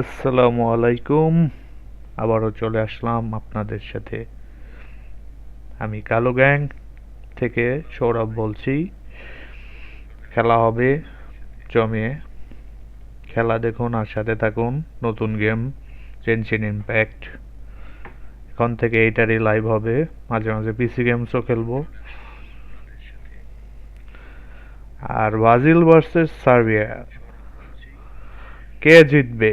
আসসালামু আলাইকুম। আবারও চলে আসলাম আপনাদের সাথে। আমি কালো গ্যাং থেকে সৌরভ বলছি। খেলা হবে জমিয়ে। খেলা দেখুন আর সাথে থাকুন। নতুন গেম জেনশিন ইম্প্যাক্ট, এখন থেকে এইটারই লাইভ হবে। মাঝে মাঝে পিসি গেমসও খেলবো। আর ব্রাজিল ভার্সেস সার্বিয়া, কে জিতবে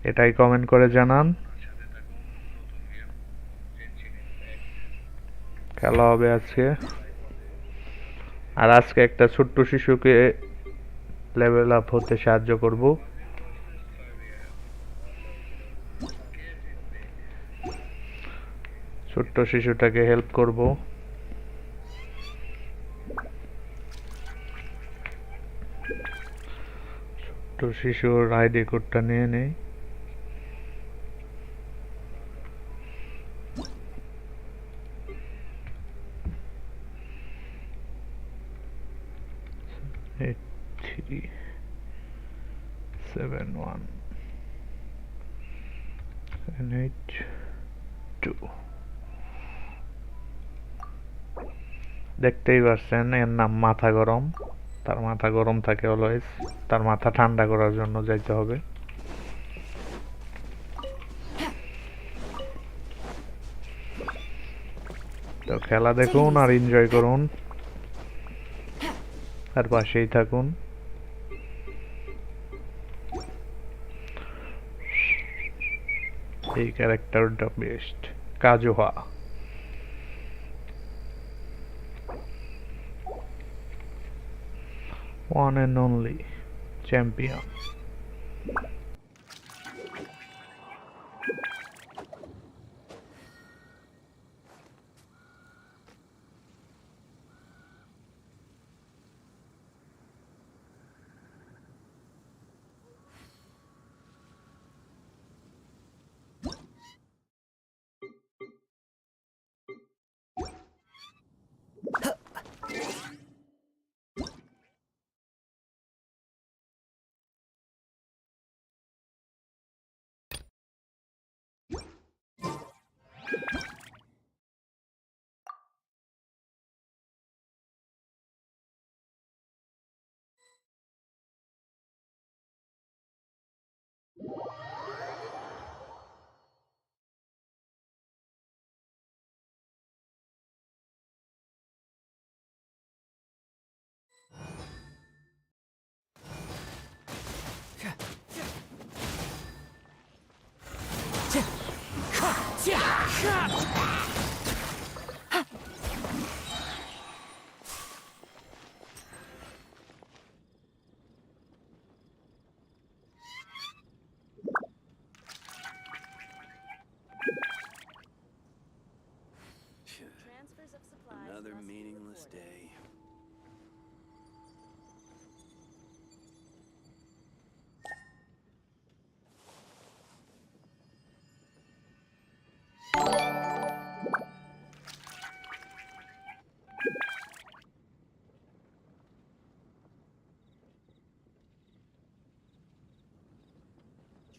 এটাই কমেন্ট করে জানান। খেলা হবে আজকে। আর আজকে একটা ছোট্ট শিশুকে লেভেল আপ হতে সাহায্য করব। ছোট্ট শিশুটাকে হেল্প করব। ছোট্ট শিশুর আইডি কোডটা নিয়ে নেই। Eight three 7 1 7 8 2। দেখতেই পাচ্ছেন এর নাম মাথা গরম। তার মাথা গরম থাকে অলওয়েজ। তার মাথা ঠান্ডা করার জন্য যাইতে হবে। তো খেলা দেখুন আর এনজয় করুন, আর পাশেই থাকুন। এই ক্যারেক্টারটা best, Kazuha. One and only champion. Another meaningless day.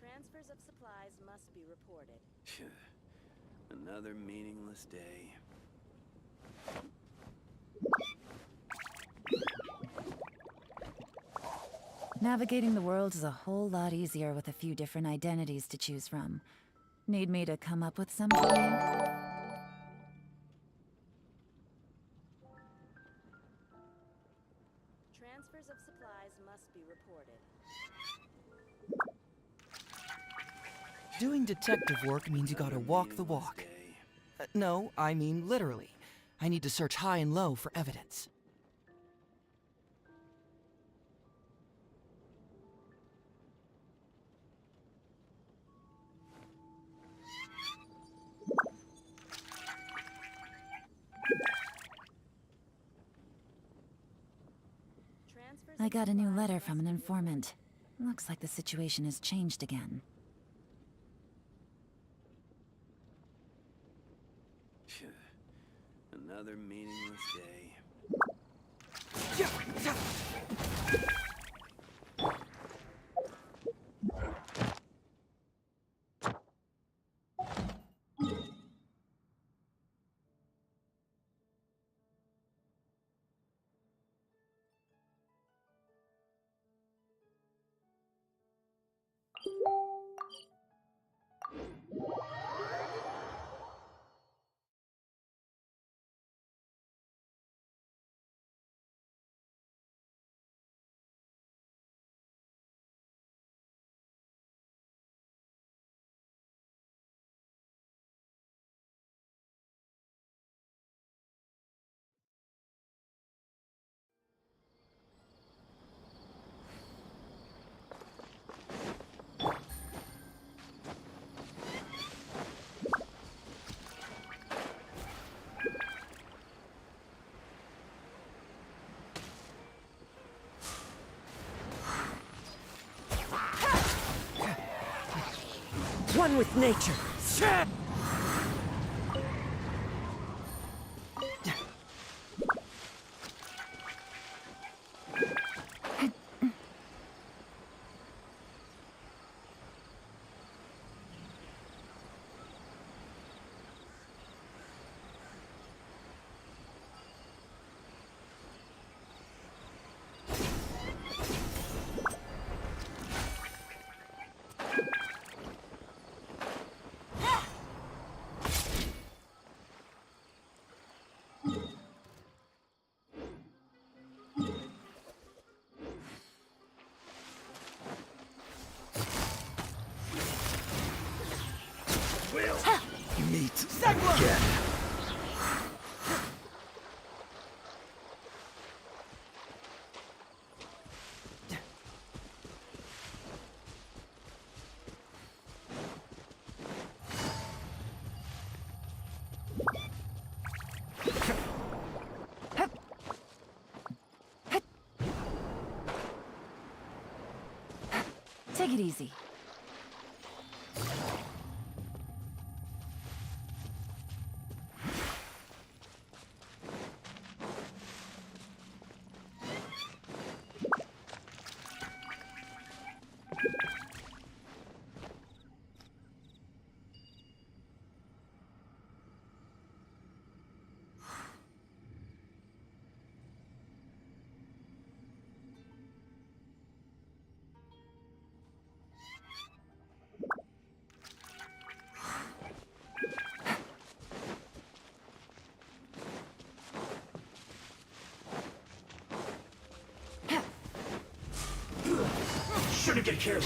Transfers of supplies must be reported. Another meaningless day. Navigating the world is a whole lot easier with a few different identities to choose from. Need me to come up with some for you? Transfers of supplies must be reported. Doing detective work means you gotta walk the walk. No, I mean literally. I need to search high and low for evidence. I got a new letter from an informant. Looks like the situation has changed again. Another meaningless day. one with nature. Meet again. Take it easy. Shouldn't get careless.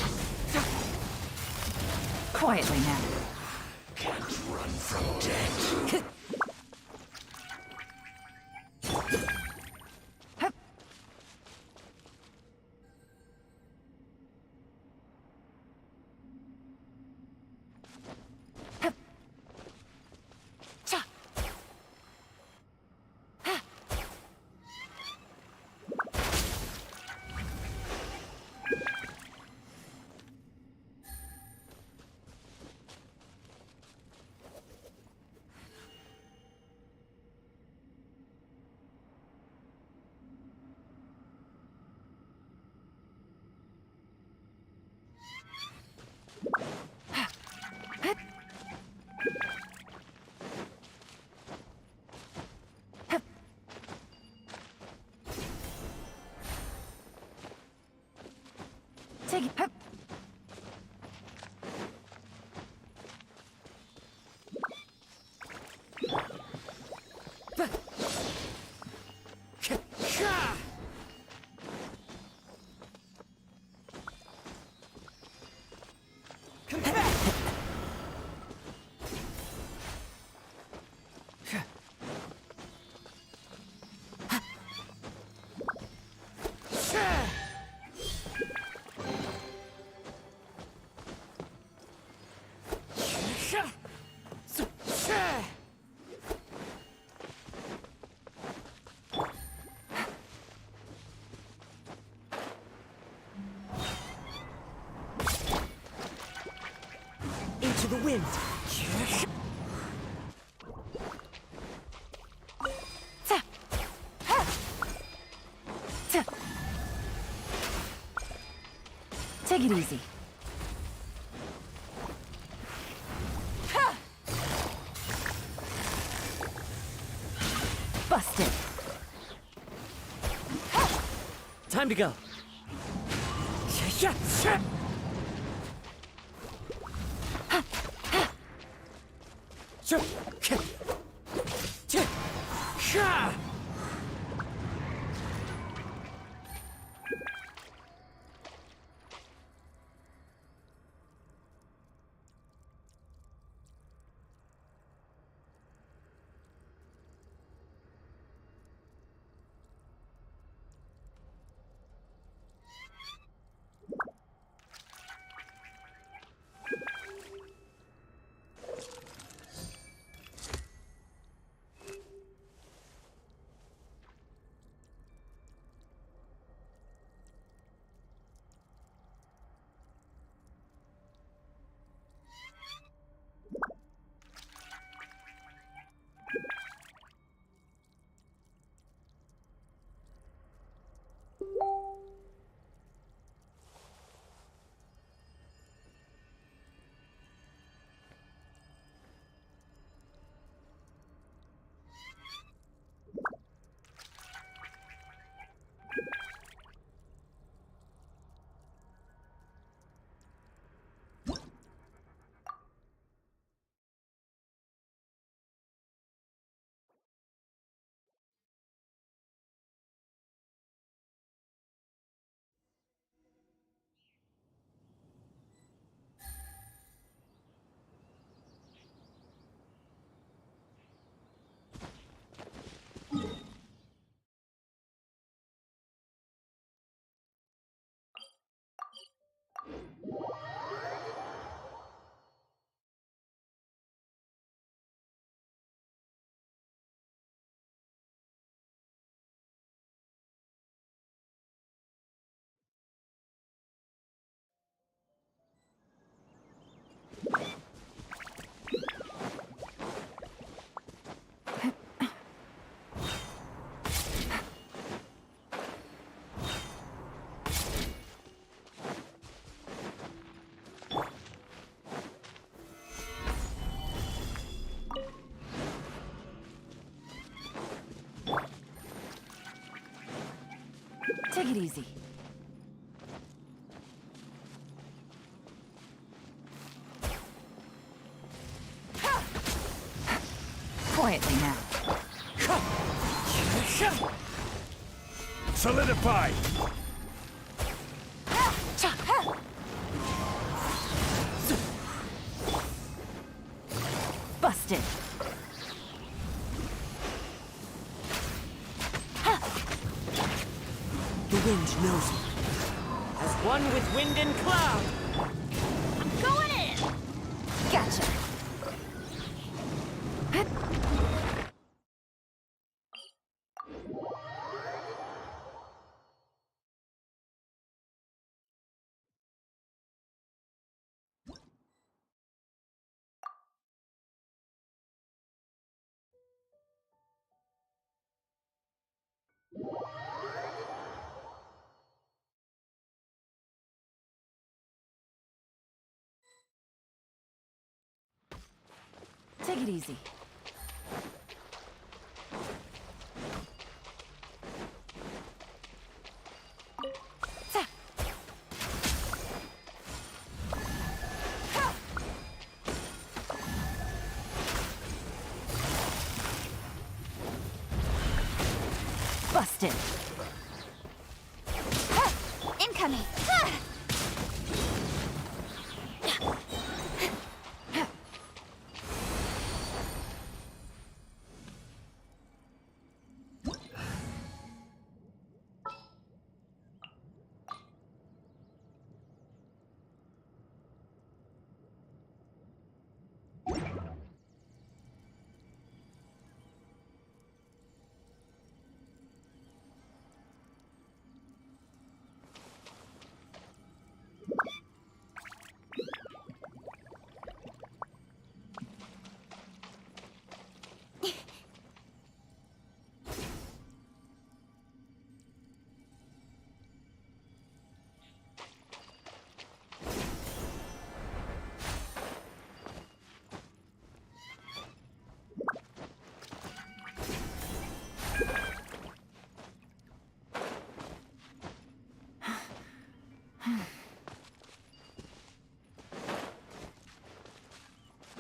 Quietly now. Can't run from death. Take it. Into the wind. Take it easy. Busted. Time to go. Take it easy. Quietly now. Solidify! Busted. The wind knows me. As one with wind and cloud. Going in! Gotcha. Take it easy. Busted. Incoming.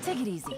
Take it easy.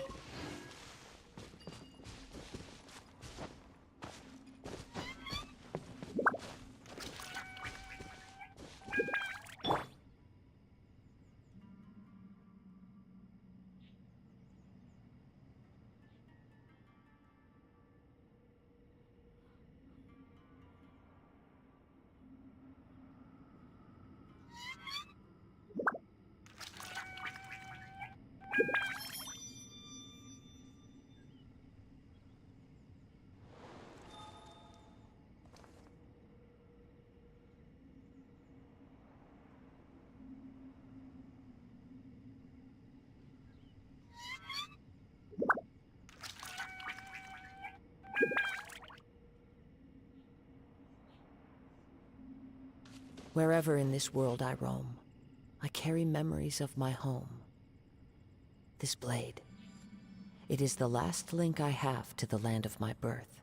Wherever in this world I roam, I carry memories of my home. This blade, it is the last link I have to the land of my birth.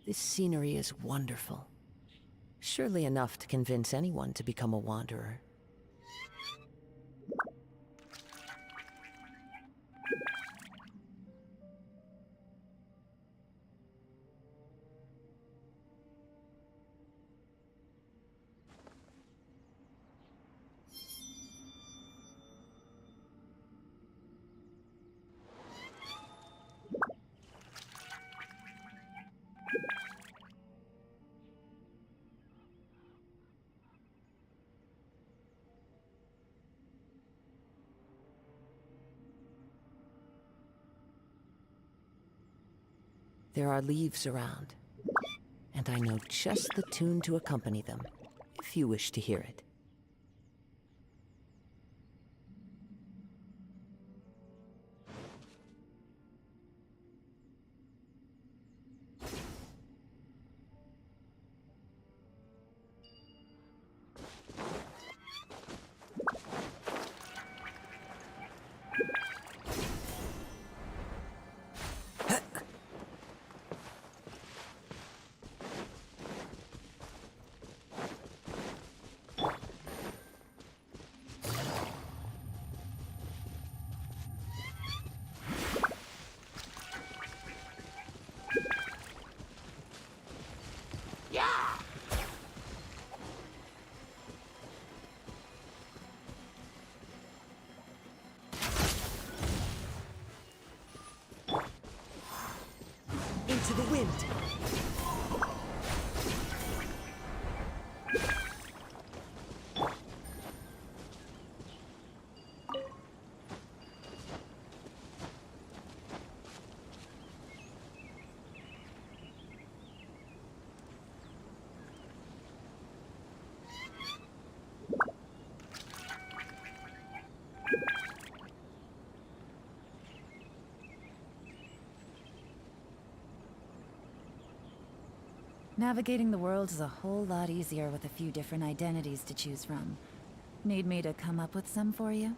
This scenery is wonderful. Surely enough to convince anyone to become a wanderer. There are leaves around. and I know just the tune to accompany them, if you wish to hear it. Into the wind. Navigating the world is a whole lot easier with a few different identities to choose from. Need me to come up with some for you?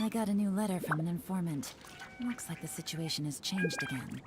I got a new letter from an informant. Looks like the situation has changed again.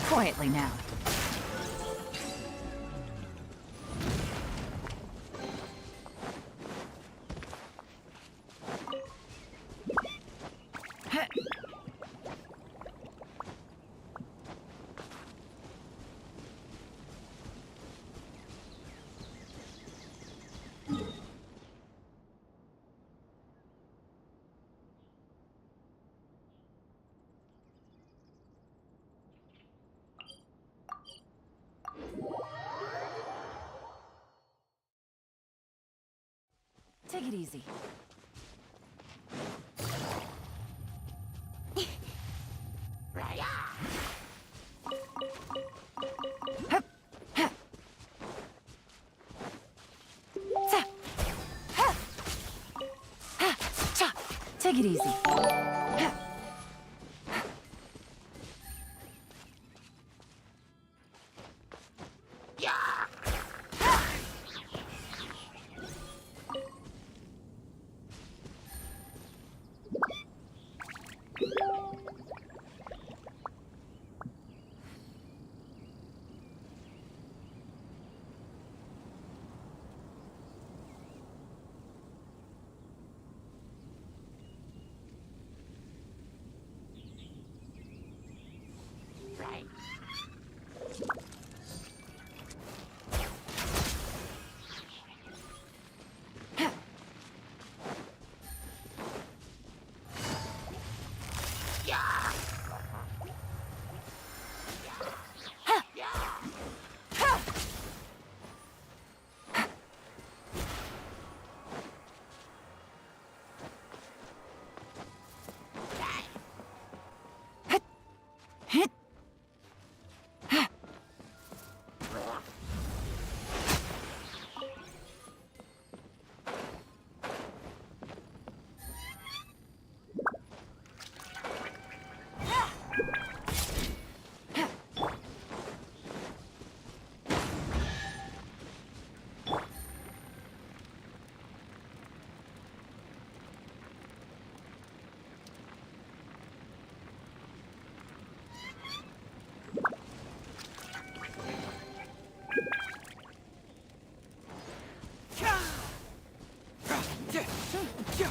Quietly now. Take it easy. Take it easy.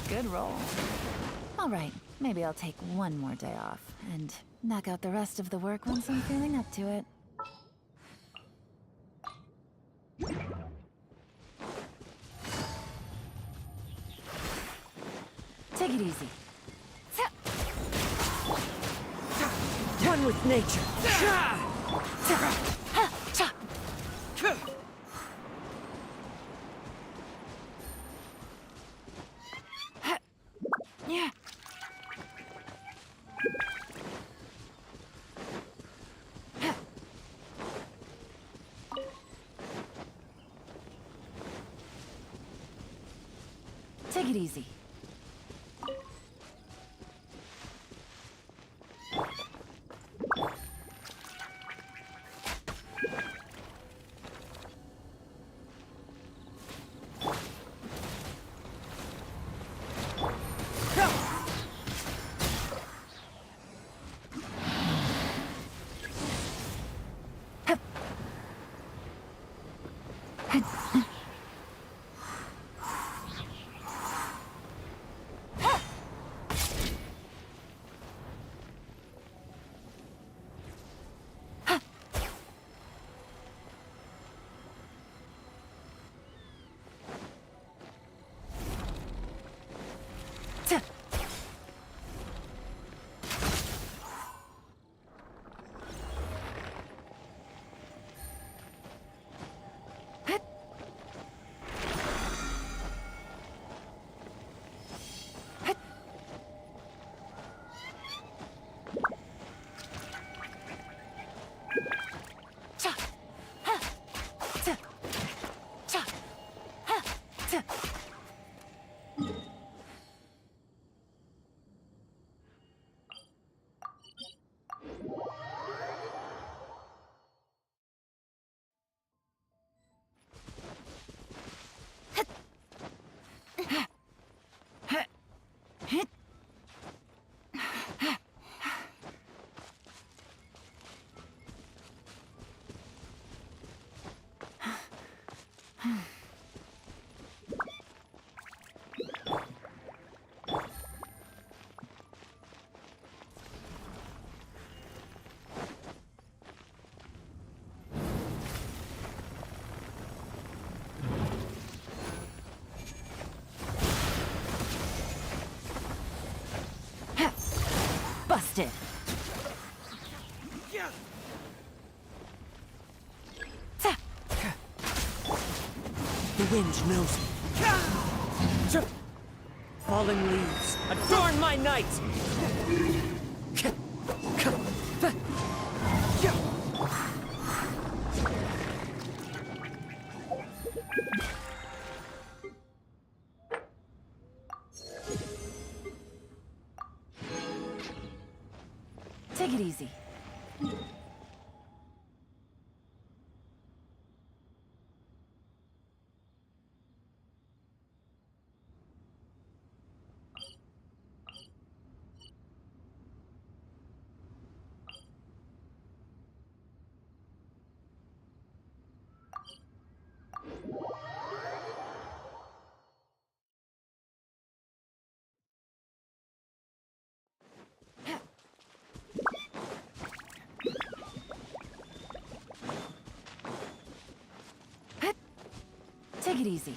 Good roll. All right, maybe I'll take one more day off and knock out the rest of the work once I'm feeling up to it. Take it easy. One with nature. Yeah. Take it easy. Busted. The wind knows me. Fallen leaves, adorn my night! Take it easy. Take it easy.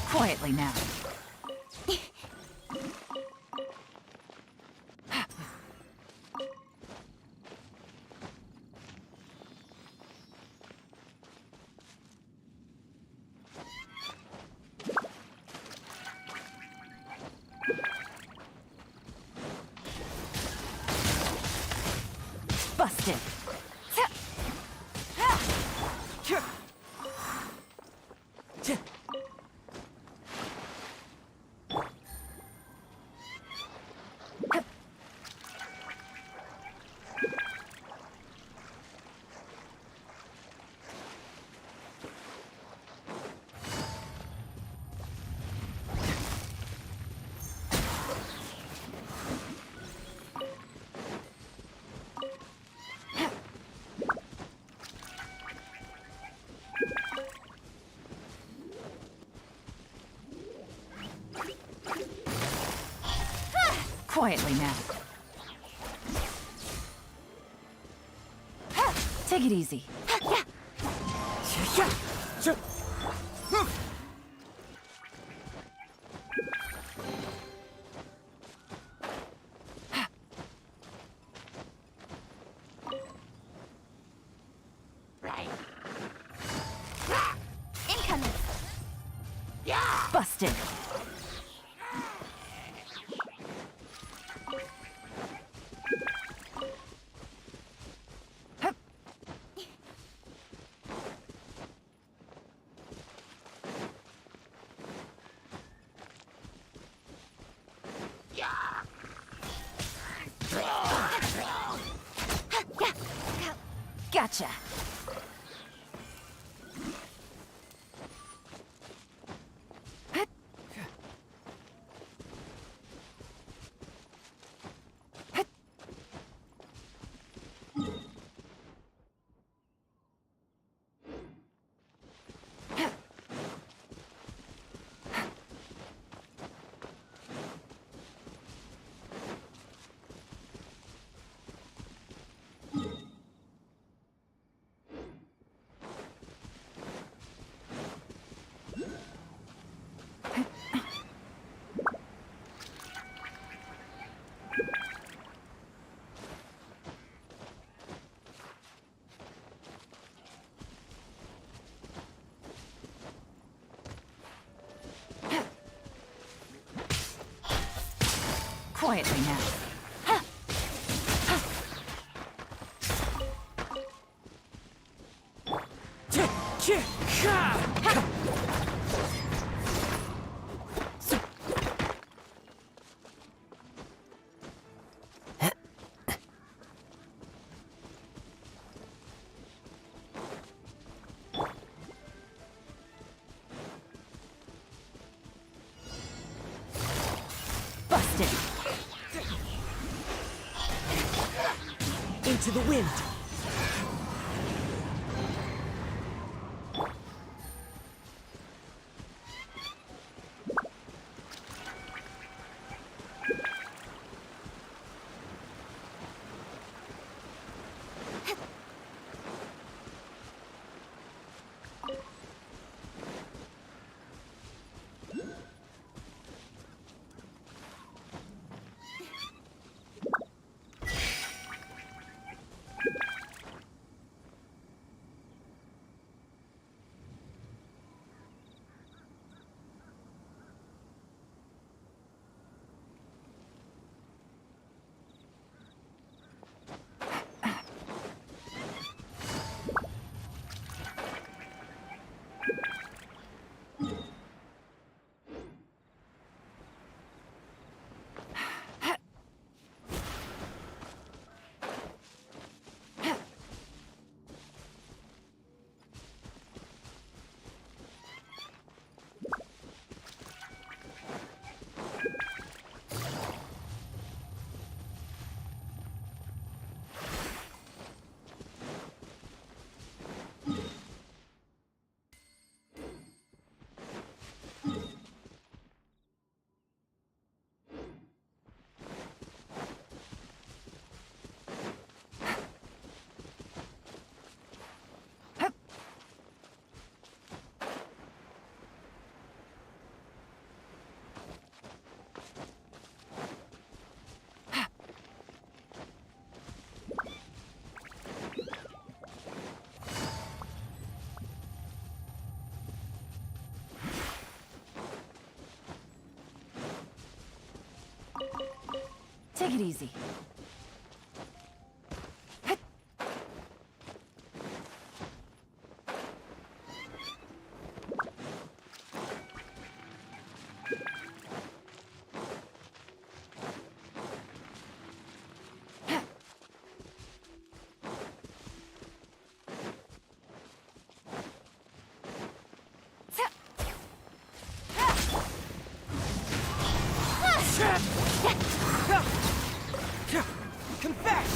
Quietly now. Busted. Quietly now. Take it easy. Incoming! Busted. Gotcha. Quietly now. Busted. Into the wind! Take it easy. Come back!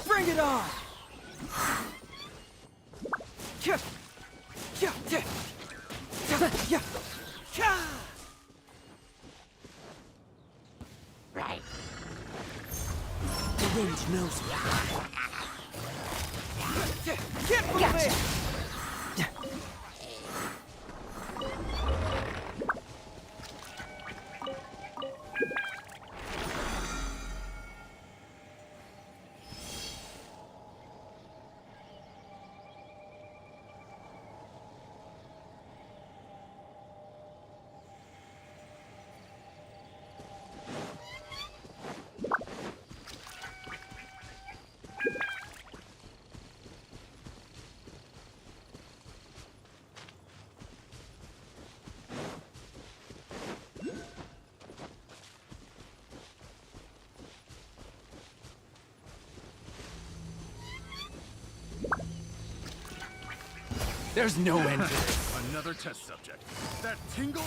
Bring it on! Right. The wind knows me. Get moving! There's no end to this. Another test subject. That tingle?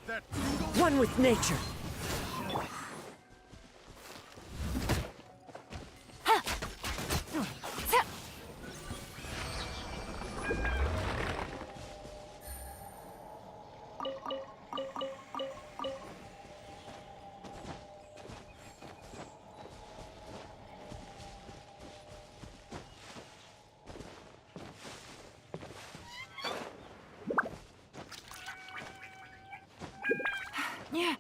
That tingle? One with nature. Yeah.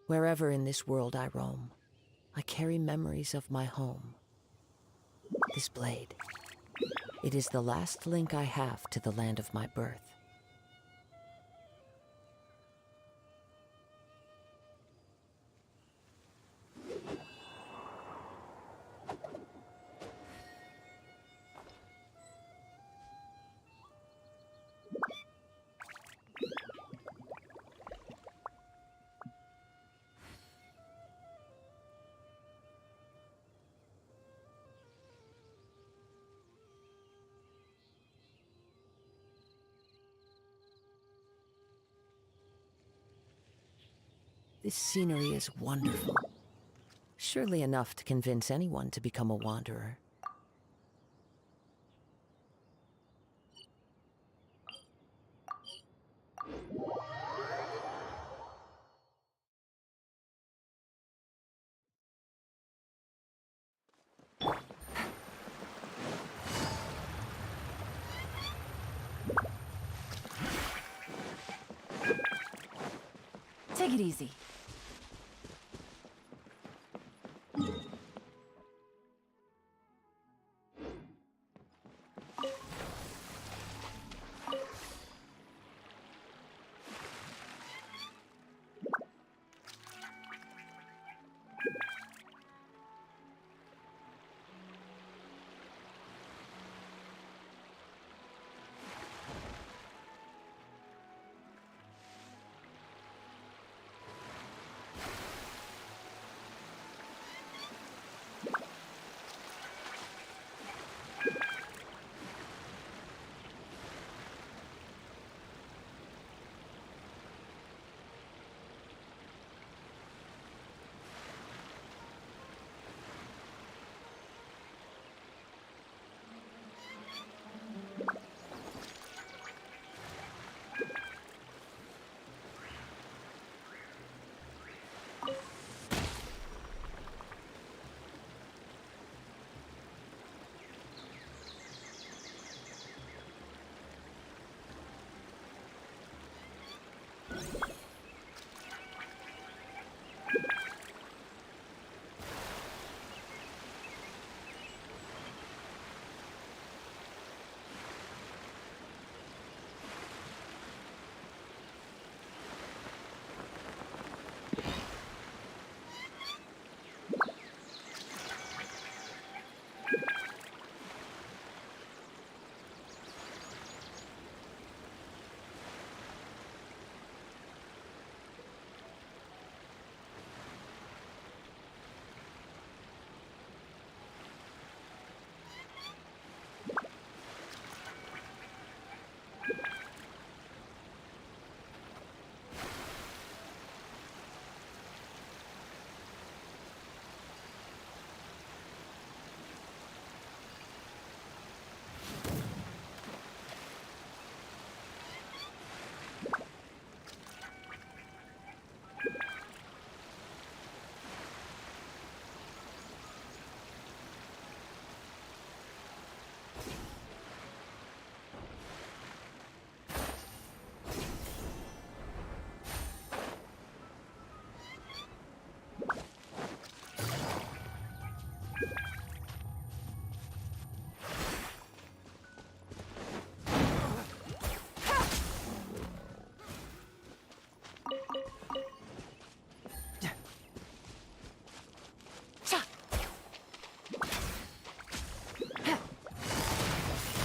Wherever in this world I roam, I carry memories of my home. This blade, it is the last link I have to the land of my birth. This scenery is wonderful. Surely enough to convince anyone to become a wanderer. Take it easy.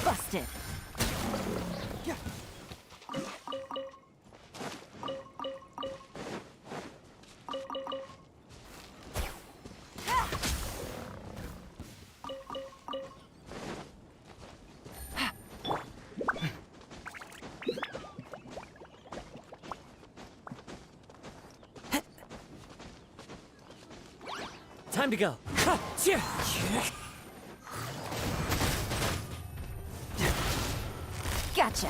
Busted. Time to go. Gotcha.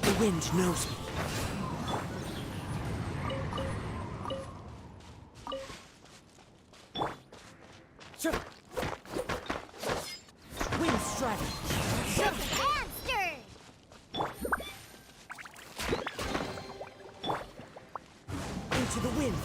The wind knows me. Wind strike. Into the wind.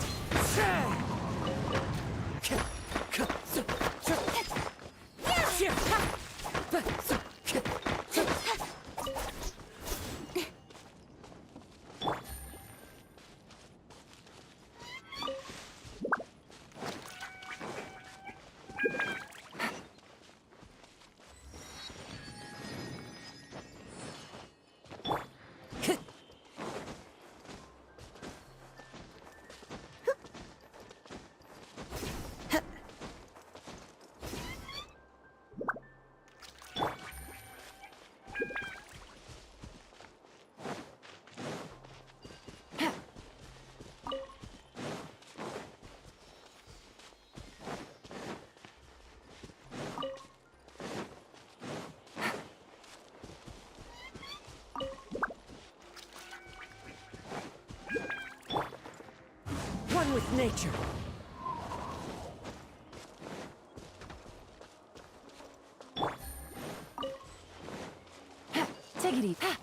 with nature. Ha, take it easy. Ha.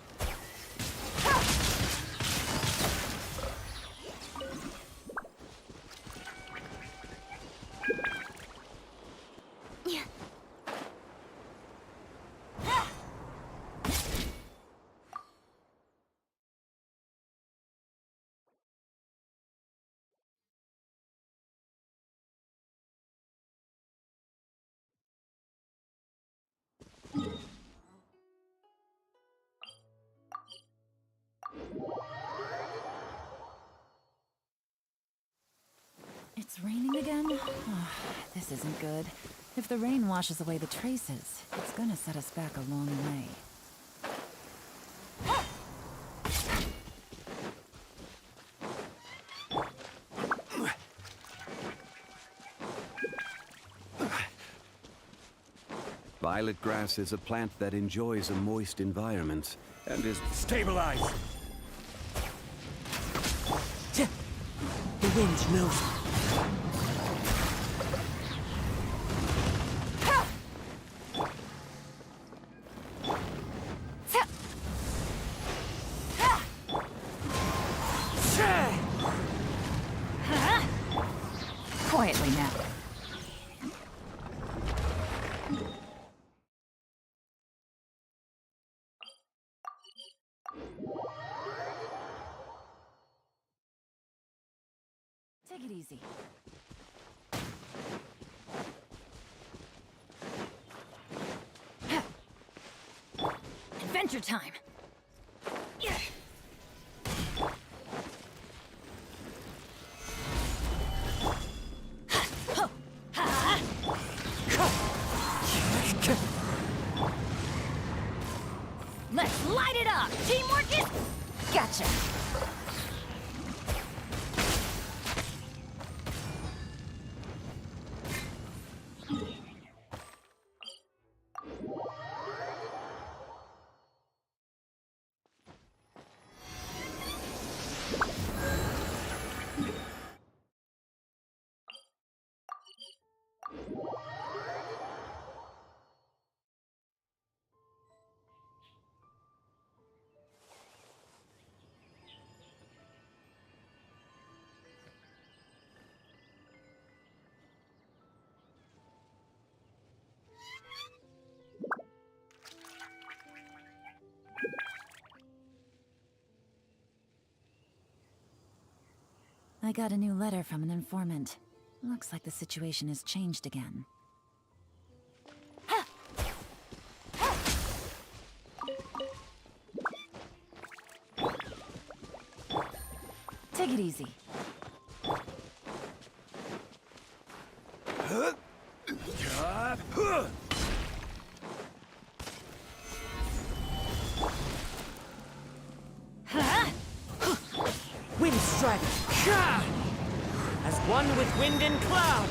It's raining again? Oh, this isn't good. If the rain washes away the traces, it's gonna set us back a long way. Violet grass is a plant that enjoys a moist environment and is... Stabilize! The wind knows. Quietly now. Take it easy. Adventure time. Let's light it up! Teamwork is... Gotcha! I got a new letter from an informant. Looks like the situation has changed again. Take it easy. Wind strike. As one with wind and cloud.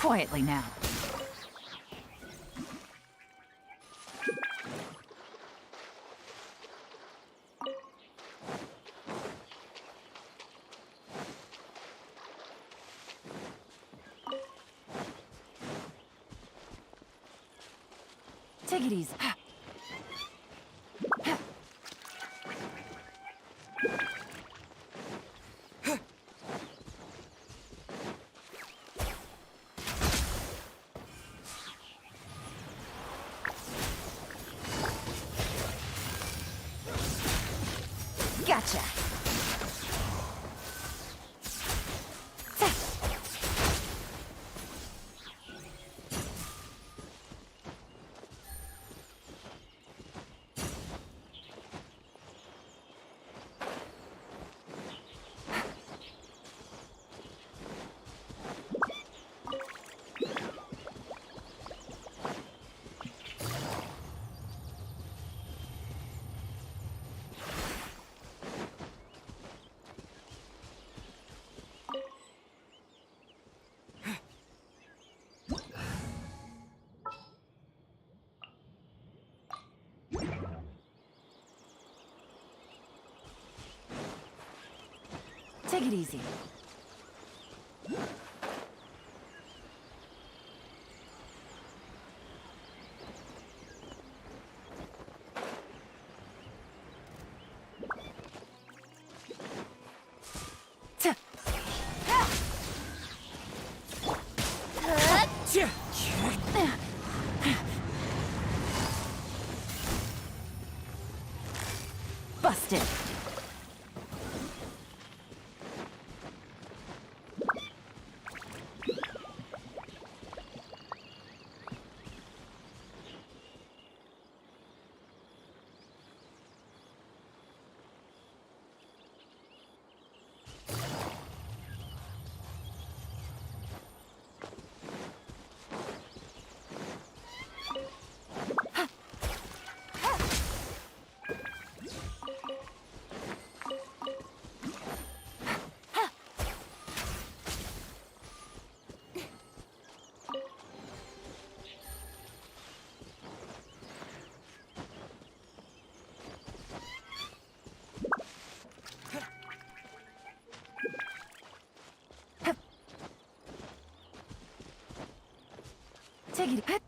Quietly now. Take it easy. Gotcha. Take it easy. Busted. Take it.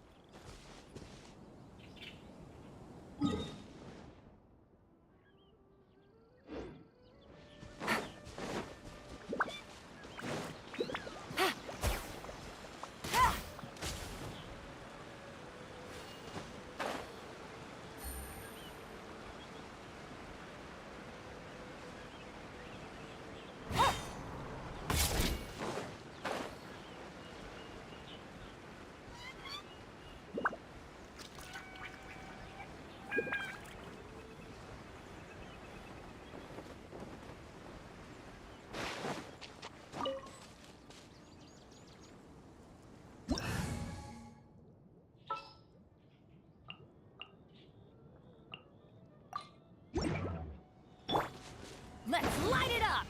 Let's light it up!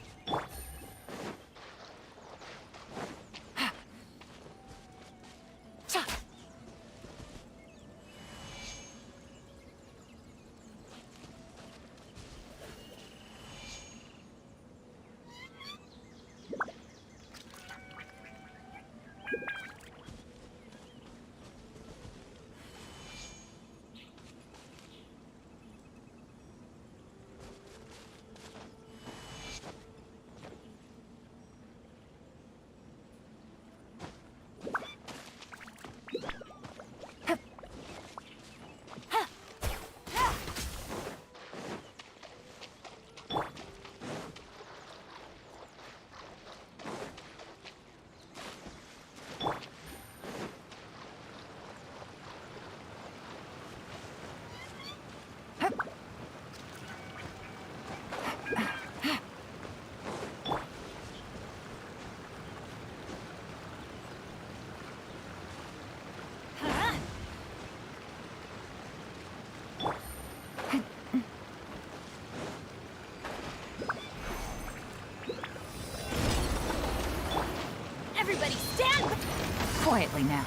Everybody stand! Quietly now.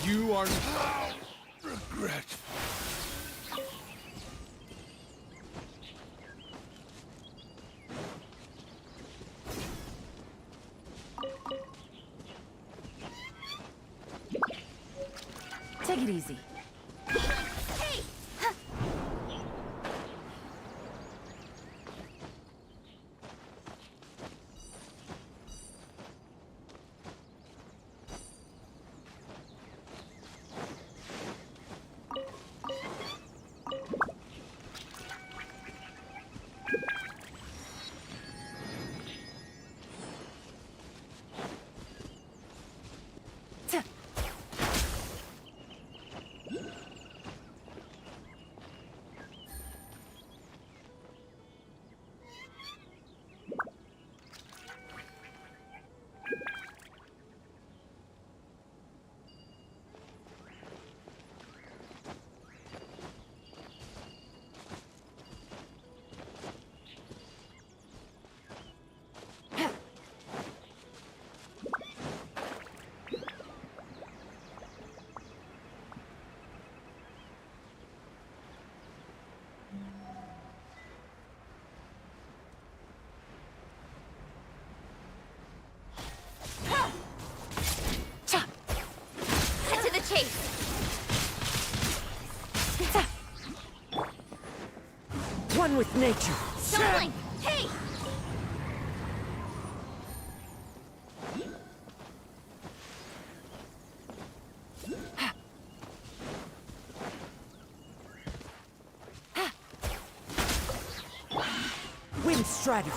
You are now regret. Take it easy. Cut to the chase. One with nature. Don't blink. Hey! Wind strategy.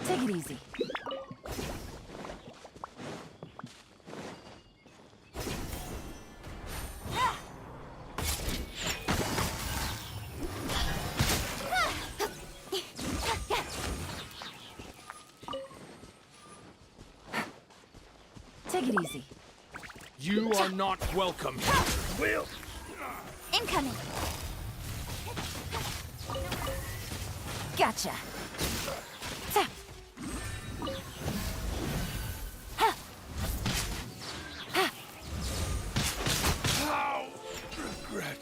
Take it easy. Take it easy. You are not welcome here. Will. Incoming. Gotcha. How regret.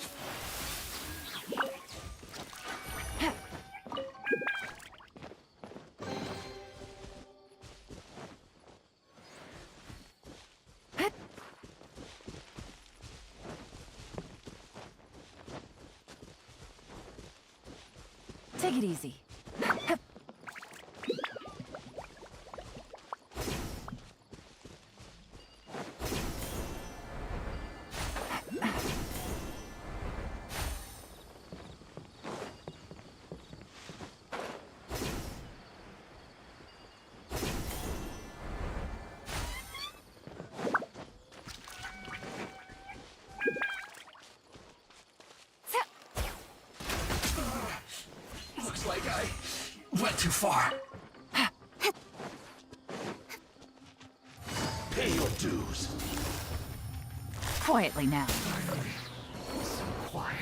Take it easy. Looks like I went too far. dues. Quietly now. Quiet.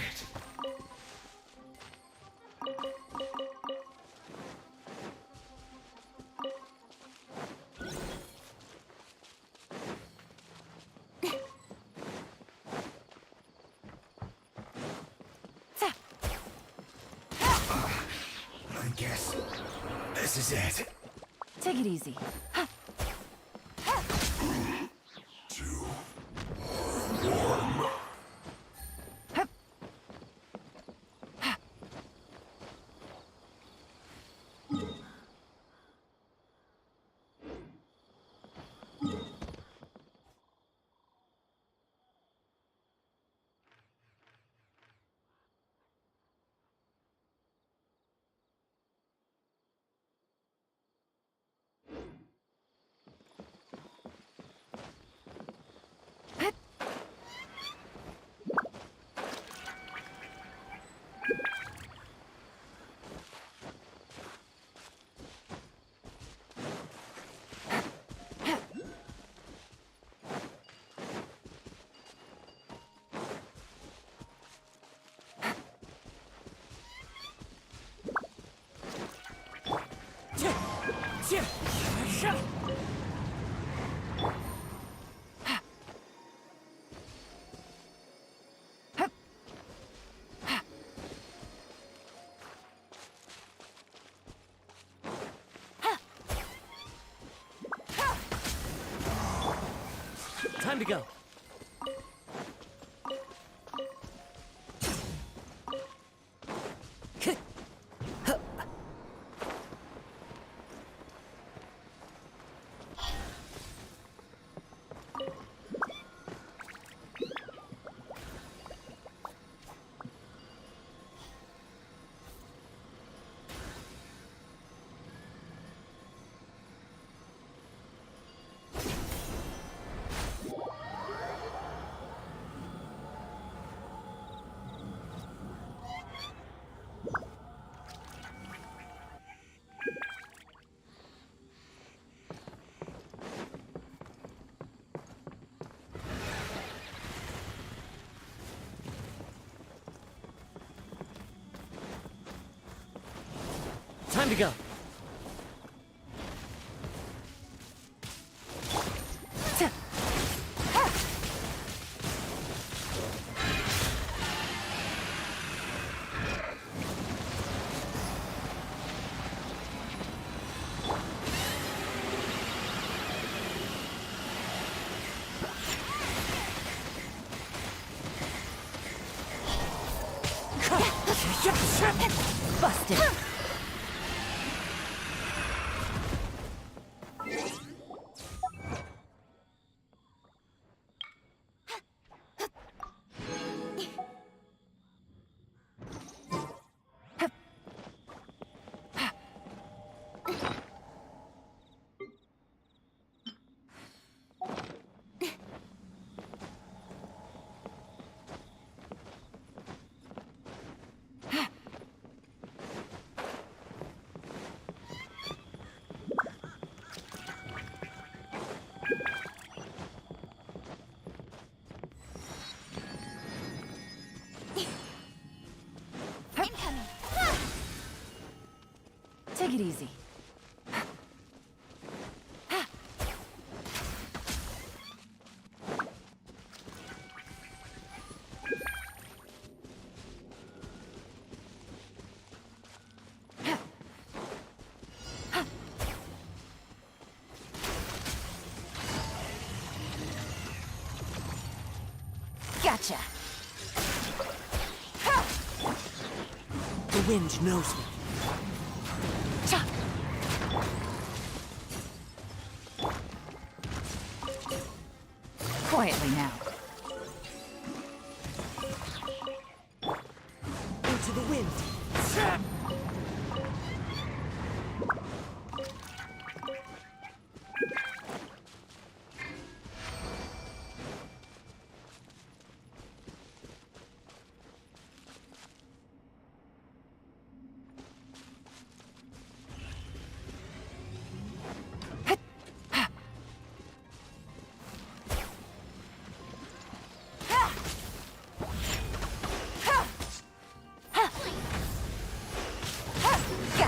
I guess this is it. Take it easy. Too warm. Time to go. Time to go. Busted. Incoming. Take it easy. Gotcha. The wind knows me. Cha. Quietly now. Into the wind.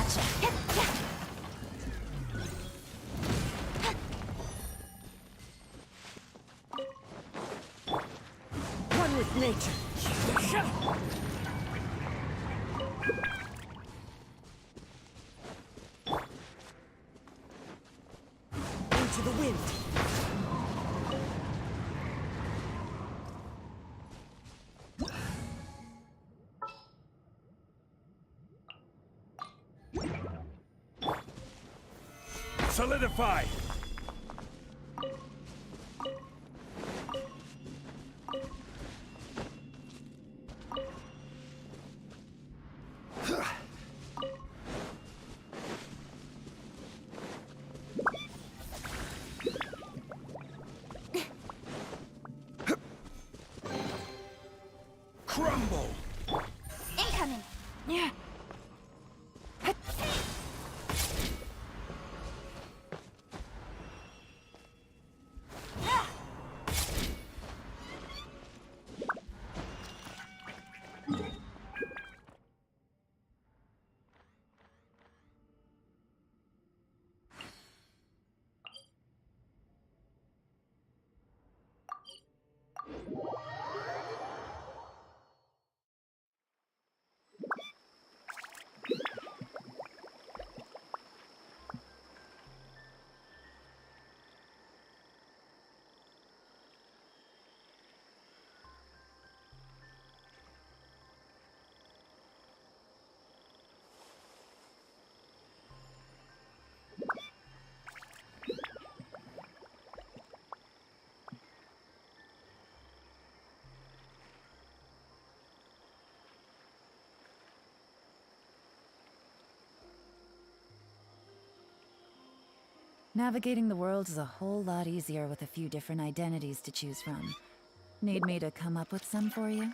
Gotcha. One with nature. Into the wind. Solidify! Crumble! Incoming. Yeah. Navigating the world is a whole lot easier with a few different identities to choose from. Need me to come up with some for you?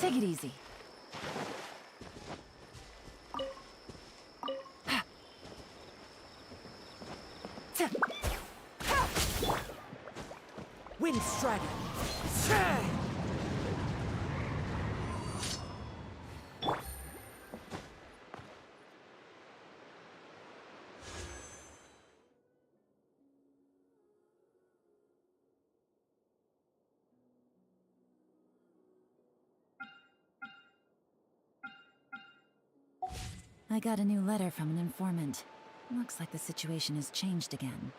Take it easy. Wind strider. I got a new letter from an informant. Looks like the situation has changed again.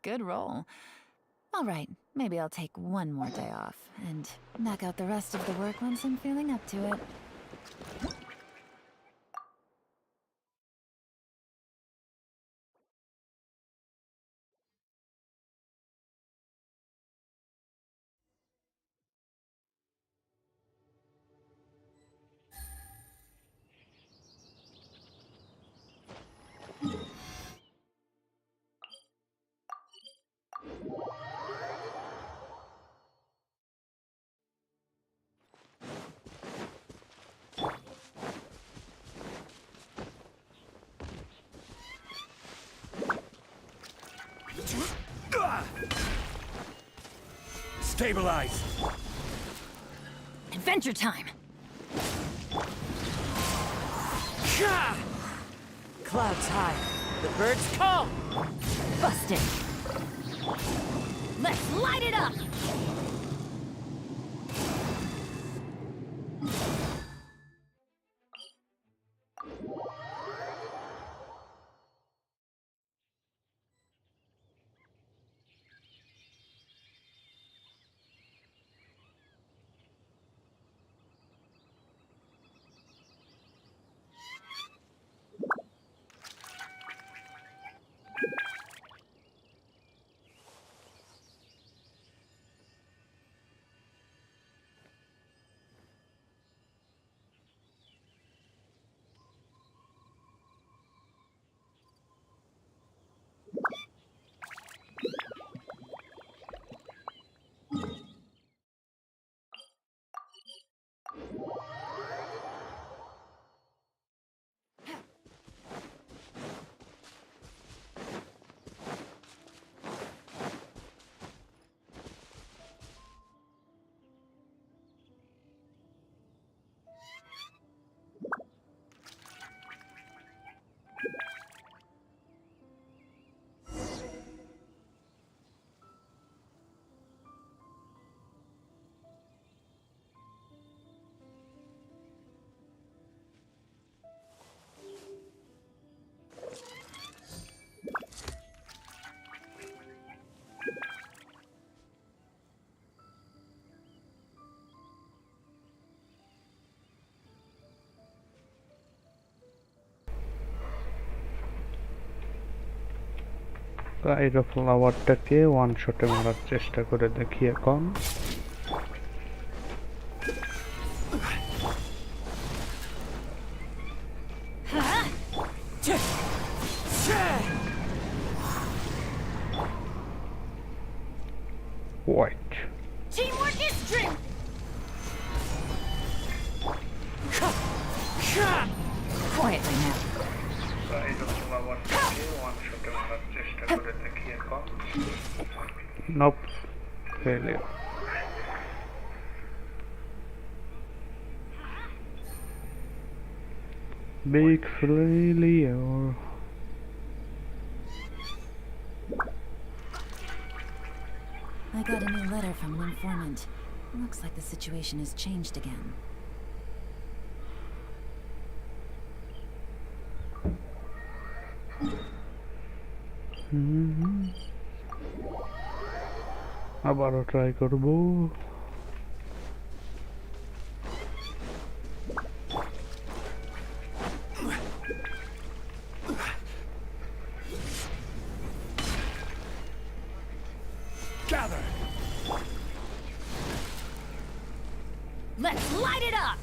Good roll. All right, maybe I'll take one more day off and knock out the rest of the work once I'm feeling up to it. Stabilize! Adventure time! Clouds high. The birds call. Busted! Let's light it up! এই ফ্লাওয়ারটাকে one শটে মারার চেষ্টা করে দেখি এখন। White. Teamwork is strength! Quietly now. Nope. Failure. Big failure. I got a new letter from an informant. Looks like the situation has changed again. আবারও try করবো। Gather! Let's light it up!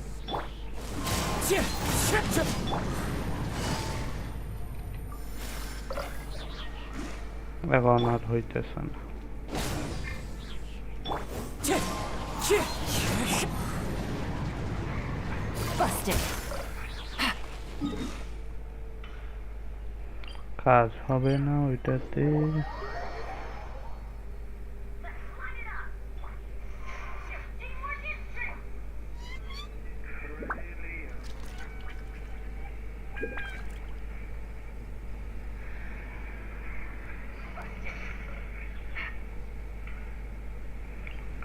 এখন আর হইতেছে না। Busted. কাজ হবে না ওইটাতে।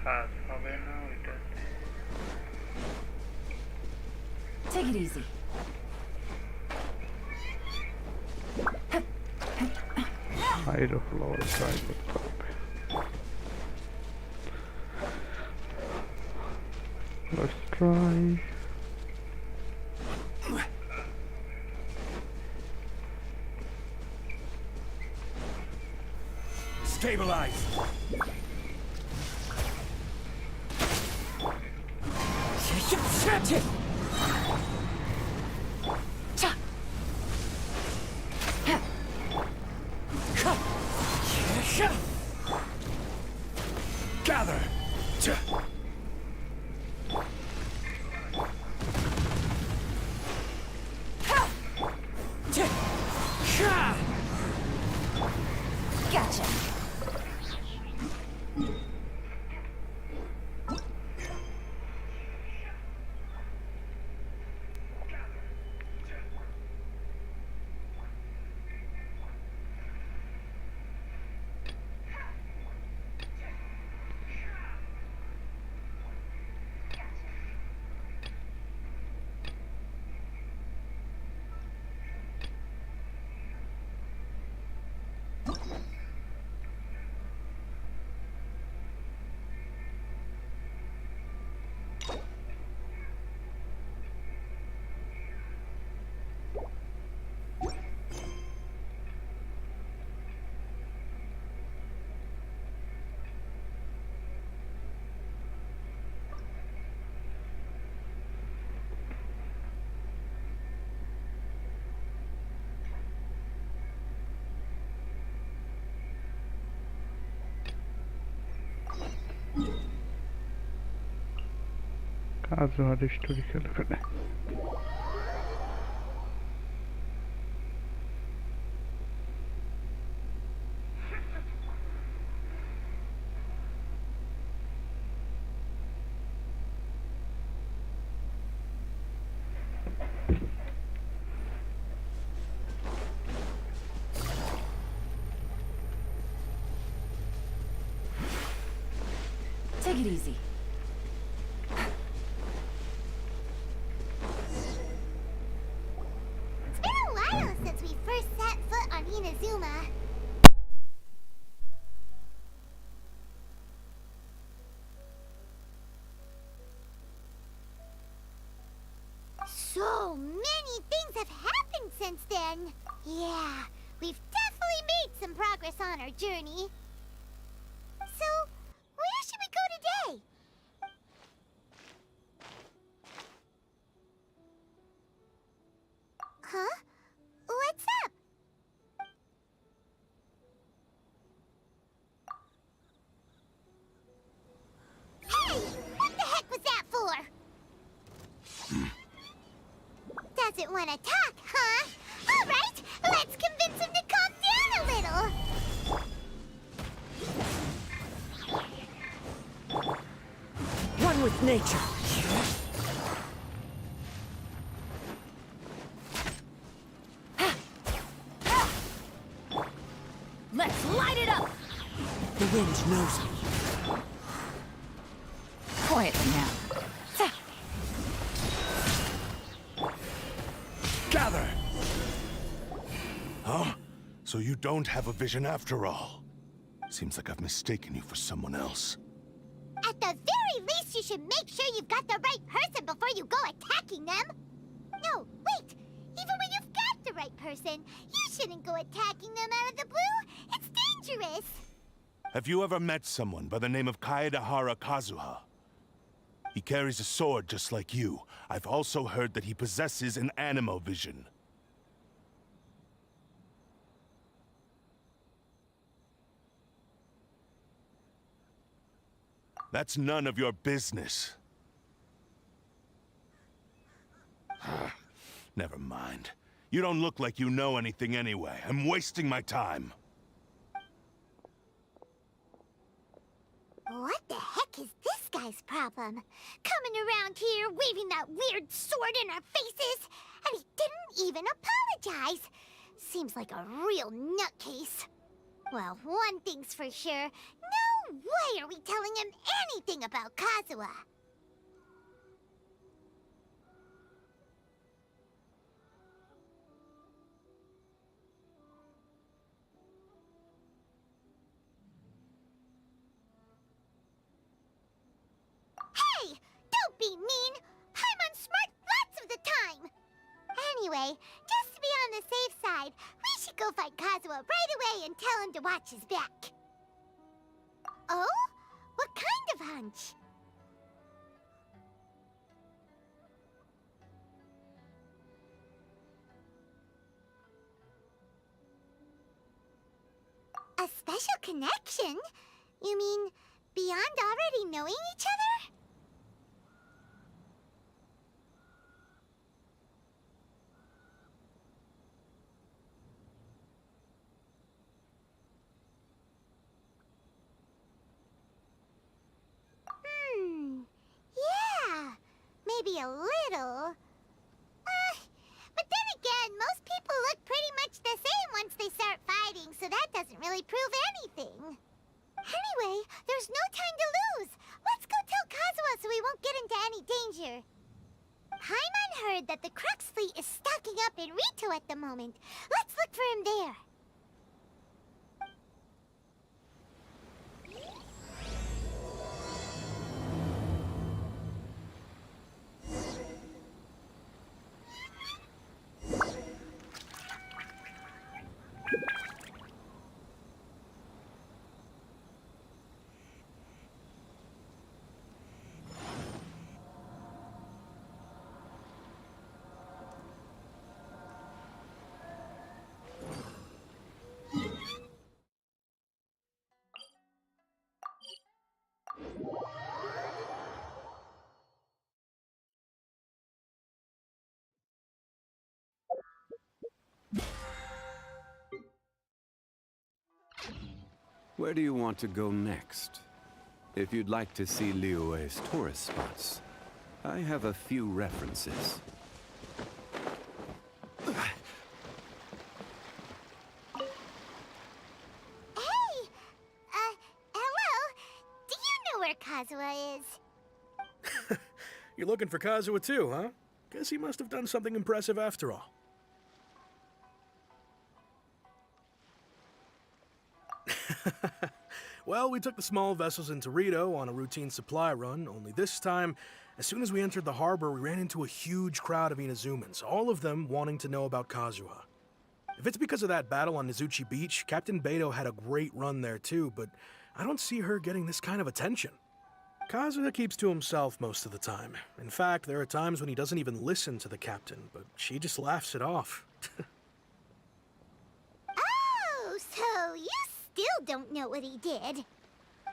কাজ হবে না ওইটাতে। Take it easy. হাইরো ফ্লাওয়ার ট্রাই করতে হবে। Let's try. Stabilize. Gather. Gotcha. কাজুহার স্টোরি খেলবে না। Take it easy. It's been a while since we first set foot on Inazuma. So many things have happened since then. Yeah, we've definitely made some progress on our journey. So, where should we go today? Huh? What's up? Hey! What the heck was that for? Doesn't want to talk, huh? All right, let's convince him to calm down a little. One with nature. Let's light it up. The wind knows me. Quietly now. Gather. Huh? So you don't have a vision after all. Seems like I've mistaken you for someone else. At the very least, you should make sure you've got the right person before you go attacking them. No, wait. Even when you've got the right person, you shouldn't go attacking them out of the blue. It's dangerous. Have you ever met someone by the name of Kaedahara Kazuha? He carries a sword just like you. I've also heard that he possesses an animal vision. That's none of your business. Never mind. You don't look like you know anything anyway. I'm wasting my time. What the heck is this guy's problem? Coming around here, waving that weird sword in our faces, and he didn't even apologize. Seems like a real nutcase. Well, one thing's for sure. No way are we telling him anything about Kazuha. Hey! Don't be mean! Paimon's smart lots of the time! Anyway, just to be on the safe side, we should go find Kazuha right away and tell him to watch his back. Oh? What kind of hunch? A special connection? You mean beyond already knowing each other? Yeah, maybe a little. But then again, most people look pretty much the same once they start fighting, so that doesn't really prove anything. Anyway, there's no time to lose. Let's go tell Kazuha so we won't get into any danger. Paimon heard that the Crux fleet is stocking up in Rito at the moment. Let's look for him there. Where do you want to go next? If you'd like to see Liyue's tourist spots, I have a few references. Hello? Do you know where Kazuha is? You're looking for Kazuha too, huh? Guess he must have done something impressive after all. Well, we took the small vessels into Rito on a routine supply run, only this time, as soon as we entered the harbor, we ran into a huge crowd of Inazumans, all of them wanting to know about Kazuha. If it's because of that battle on Nizuchi Beach, Captain Beto had a great run there too, but I don't see her getting this kind of attention. Kazuha keeps to himself most of the time. In fact, there are times when he doesn't even listen to the captain, but she just laughs it off. Oh, so you still don't know what he did.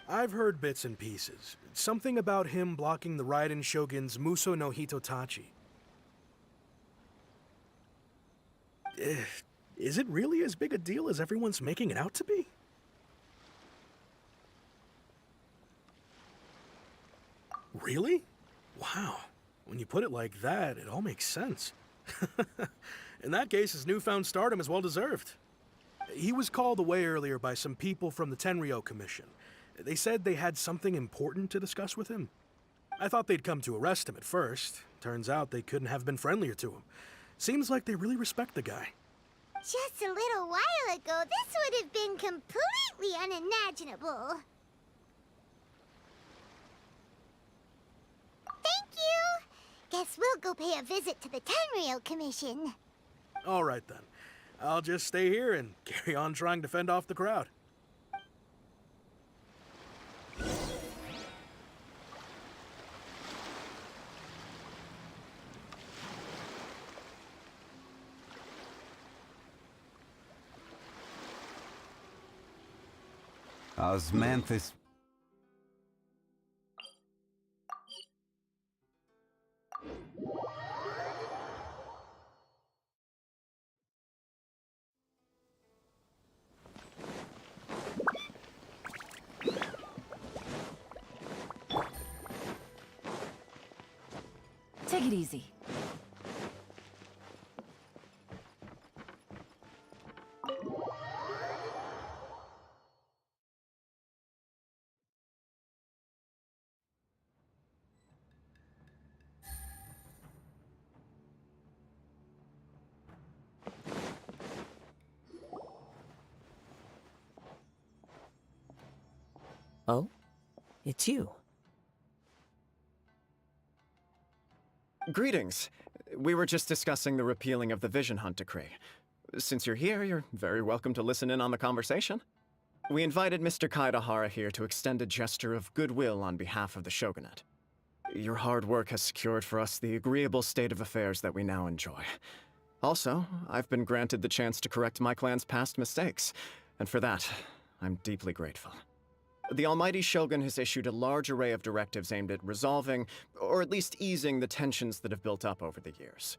I've heard bits and pieces. Something about him blocking the Raiden Shogun's Muso no Hitotachi. Is it really as big a deal as everyone's making it out to be? Really? Wow. When you put it like that, it all makes sense. In that case, his newfound stardom is well deserved. He was called away earlier by some people from the Tenryou Commission. They said they had something important to discuss with him. I thought they'd come to arrest him at first. Turns out they couldn't have been friendlier to him. Seems like they really respect the guy. Just a little while ago, this would have been completely unimaginable. Thank you! Guess we'll go pay a visit to the Tenryou Commission. All right then. I'll just stay here and carry on trying to fend off the crowd. Osmanthus. Take it easy. Oh? It's you. Greetings. We were just discussing the repealing of the Vision Hunt decree. Since you're here, you're very welcome to listen in on the conversation. We invited Mr. Kaidahara here to extend a gesture of goodwill on behalf of the shogunate. Your hard work has secured for us the agreeable state of affairs that we now enjoy. Also, I've been granted the chance to correct my clan's past mistakes, and for that, I'm deeply grateful. The Almighty Shogun has issued a large array of directives aimed at resolving, or at least easing, the tensions that have built up over the years.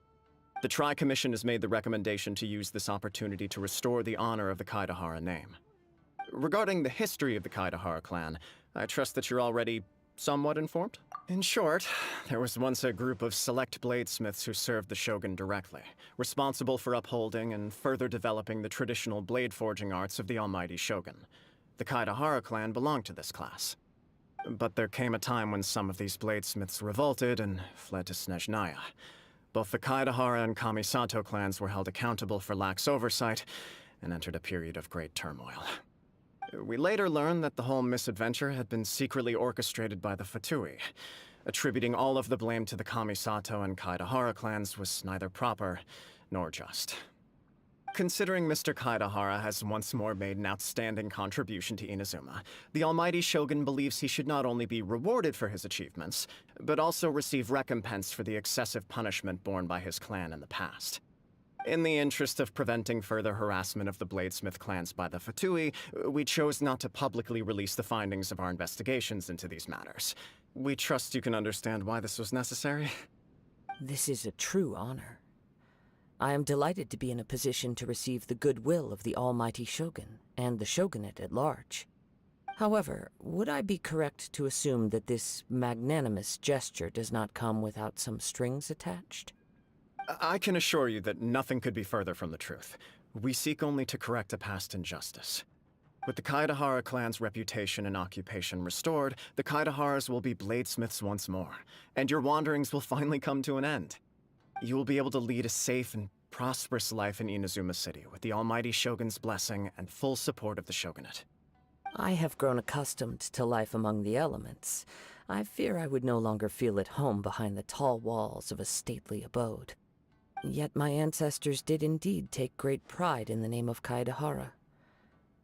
The Tri-Commission has made the recommendation to use this opportunity to restore the honor of the Kaidahara name. Regarding the history of the Kaidahara clan, I trust that you're already somewhat informed? In short, there was once a group of select bladesmiths who served the Shogun directly, responsible for upholding and further developing the traditional blade forging arts of the Almighty Shogun. The Kaidahara clan belonged to this class. But there came a time when some of these bladesmiths revolted and fled to Snezhnaya. Both the Kaidahara and Kamisato clans were held accountable for lax oversight and entered a period of great turmoil. We later learned that the whole misadventure had been secretly orchestrated by the Fatui. Attributing all of the blame to the Kamisato and Kaidahara clans was neither proper nor just. Considering Mr. Kaidahara has once more made an outstanding contribution to Inazuma, the Almighty Shogun believes he should not only be rewarded for his achievements, but also receive recompense for the excessive punishment borne by his clan in the past. In the interest of preventing further harassment of the bladesmith clans by the Fatui, we chose not to publicly release the findings of our investigations into these matters. We trust you can understand why this was necessary. This is a true honor. I am delighted to be in a position to receive the goodwill of the Almighty Shogun and the Shogunate at large. However, would I be correct to assume that this magnanimous gesture does not come without some strings attached? I can assure you that nothing could be further from the truth. We seek only to correct a past injustice. With the Kaidahara clan's reputation and occupation restored, the Kaidaharas will be bladesmiths once more, and your wanderings will finally come to an end. You will be able to lead a safe and prosperous life in Inazuma City with the Almighty Shogun's blessing and full support of the Shogunate. I have grown accustomed to life among the elements. I fear I would no longer feel at home behind the tall walls of a stately abode. Yet my ancestors did indeed take great pride in the name of Kaidahara,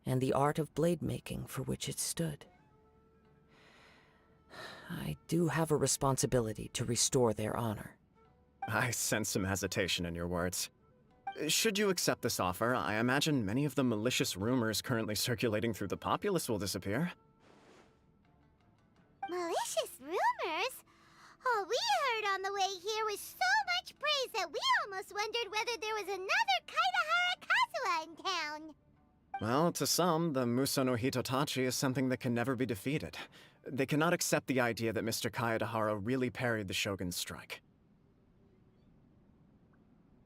and the art of blade making for which it stood. I do have a responsibility to restore their honor. I sense some hesitation in your words. Should you accept this offer, I imagine many of the malicious rumors currently circulating through the populace will disappear. Malicious rumors? All we heard on the way here was so much praise that we almost wondered whether there was another Kaidahara Kazuha in town. Well, to some, the Muso no Hitotachi is something that can never be defeated. They cannot accept the idea that Mr. Kaidahara really parried the Shogun's strike.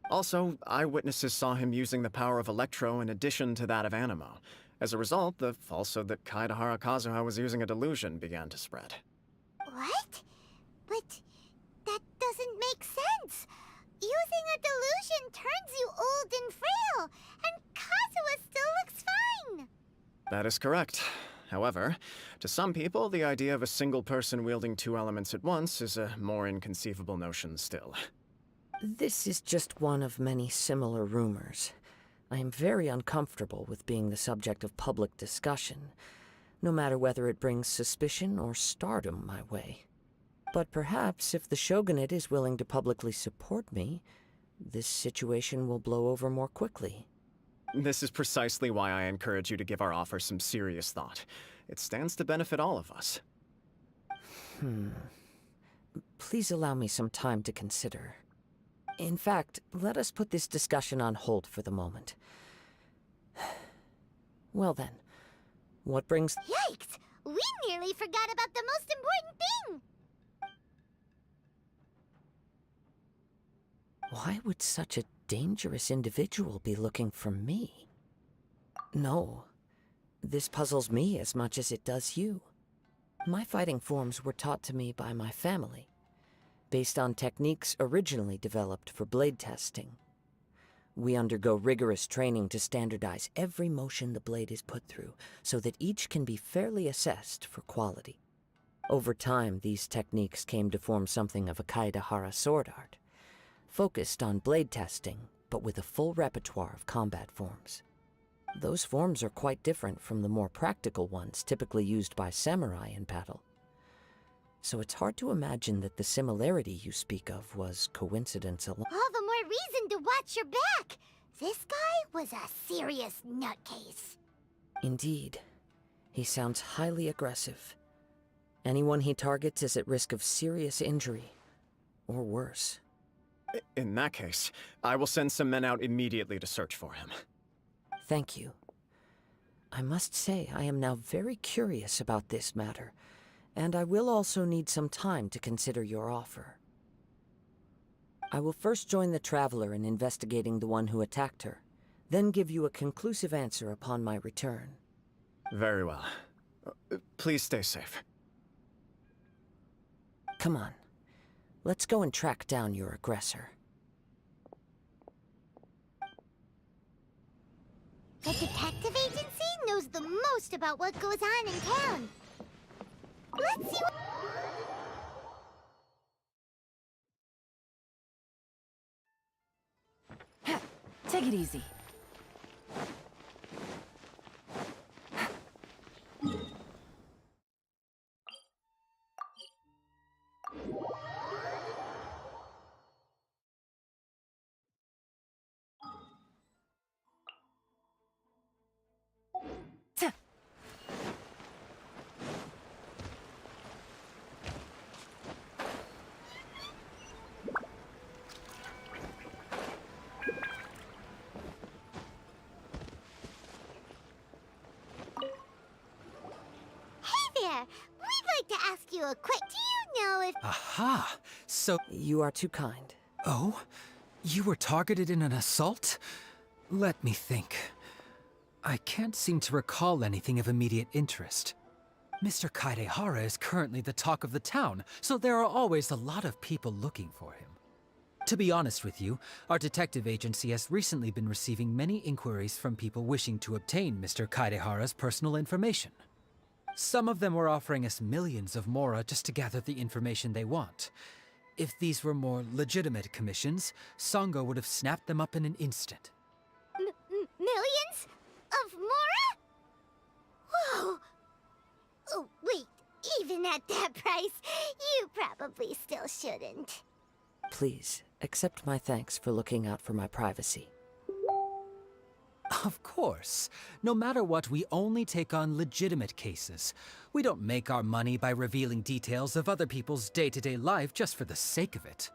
Also, eyewitnesses saw him using the power of Electro in addition to that of Animo. As a result, the falsehood that Kaidahara Kazuha was using a delusion began to spread. What? But that doesn't make sense. Using a delusion turns you old and frail, and Kazuha still looks fine. That is correct. However, to some people, the idea of a single person wielding two elements at once is a more inconceivable notion still. This is just one of many similar rumors. I am very uncomfortable with being the subject of public discussion, no matter whether it brings suspicion or stardom my way. But perhaps if the Shogunate is willing to publicly support me, this situation will blow over more quickly. This is precisely why I encourage you to give our offer some serious thought. It stands to benefit all of us. Please allow me some time to consider. In fact, let us put this discussion on hold for the moment. Well then, what brings... Yikes! We nearly forgot about the most important thing! Why would such a dangerous individual be looking for me? No. This puzzles me as much as it does you. My fighting forms were taught to me by my family, based on techniques originally developed for blade testing. We undergo rigorous training to standardize every motion the blade is put through, so that each can be fairly assessed for quality. Over time, these techniques came to form something of a Kaedahara sword art, focused on blade testing, but with a full repertoire of combat forms. Those forms are quite different from the more practical ones typically used by samurai in battle. So it's hard to imagine that the similarity you speak of was coincidence alone. All the more reason to watch your back. This guy was a serious nutcase. Indeed. He sounds highly aggressive. Anyone he targets is at risk of serious injury, or worse. In that case, I will send some men out immediately to search for him. Thank you. I must say I am now very curious about this matter, and I will also need some time to consider your offer. I will first join the Traveler in investigating the one who attacked her, then give you a conclusive answer upon my return. Very well. Please stay safe. Come on. Let's go and track down your aggressor. The detective agency knows the most about what goes on in town. Let's see what... Take it easy. There, we'd like to ask you a quick... Do you know if... Aha! So... You are too kind. Oh? You were targeted in an assault? Let me think. I can't seem to recall anything of immediate interest. Mr. Kaedahara is currently the talk of the town, so there are always a lot of people looking for him. To be honest with you, our detective agency has recently been receiving many inquiries from people wishing to obtain Mr. Kaedahara's personal information. Some of them were offering us millions of mora just to gather the information they want. If these were more legitimate commissions, Sango would have snapped them up in an instant. Millions? Of mora? Whoa! Oh, wait, even at that price, you probably still shouldn't. Please, accept my thanks for looking out for my privacy. Of course. No matter what, we only take on legitimate cases. We don't make our money by revealing details of other people's day-to-day life just for the sake of it.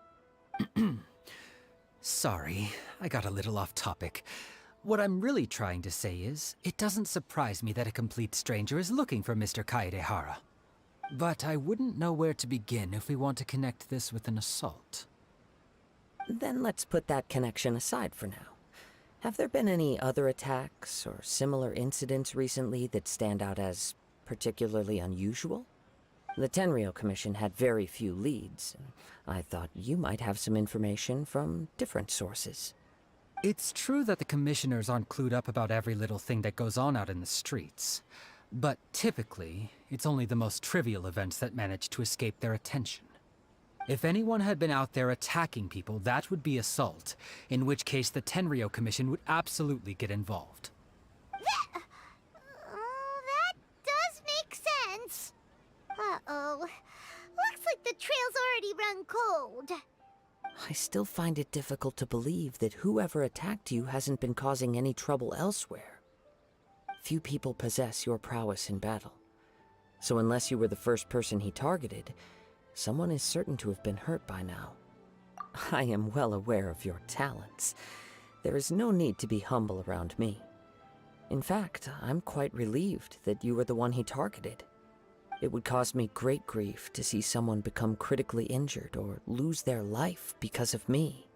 Sorry, I got a little off topic. What I'm really trying to say is, it doesn't surprise me that a complete stranger is looking for Mr. Kaedahara. But I wouldn't know where to begin if we want to connect this with an assault. Then let's put that connection aside for now. Have there been any other attacks or similar incidents recently that stand out as particularly unusual? The Tenryou Commission had very few leads, and I thought you might have some information from different sources. It's true that the commissioners aren't clued up about every little thing that goes on out in the streets, but typically, it's only the most trivial events that manage to escape their attention. If anyone had been out there attacking people, that would be assault, in which case the Tenryou Commission would absolutely get involved. That does make sense. Uh-oh. Looks like the trail's already run cold. I still find it difficult to believe that whoever attacked you hasn't been causing any trouble elsewhere. Few people possess your prowess in battle. So unless you were the first person he targeted, someone is certain to have been hurt by now. I am well aware of your talents. There is no need to be humble around me. In fact, I'm quite relieved that you were the one he targeted. It would cause me great grief to see someone become critically injured or lose their life because of me.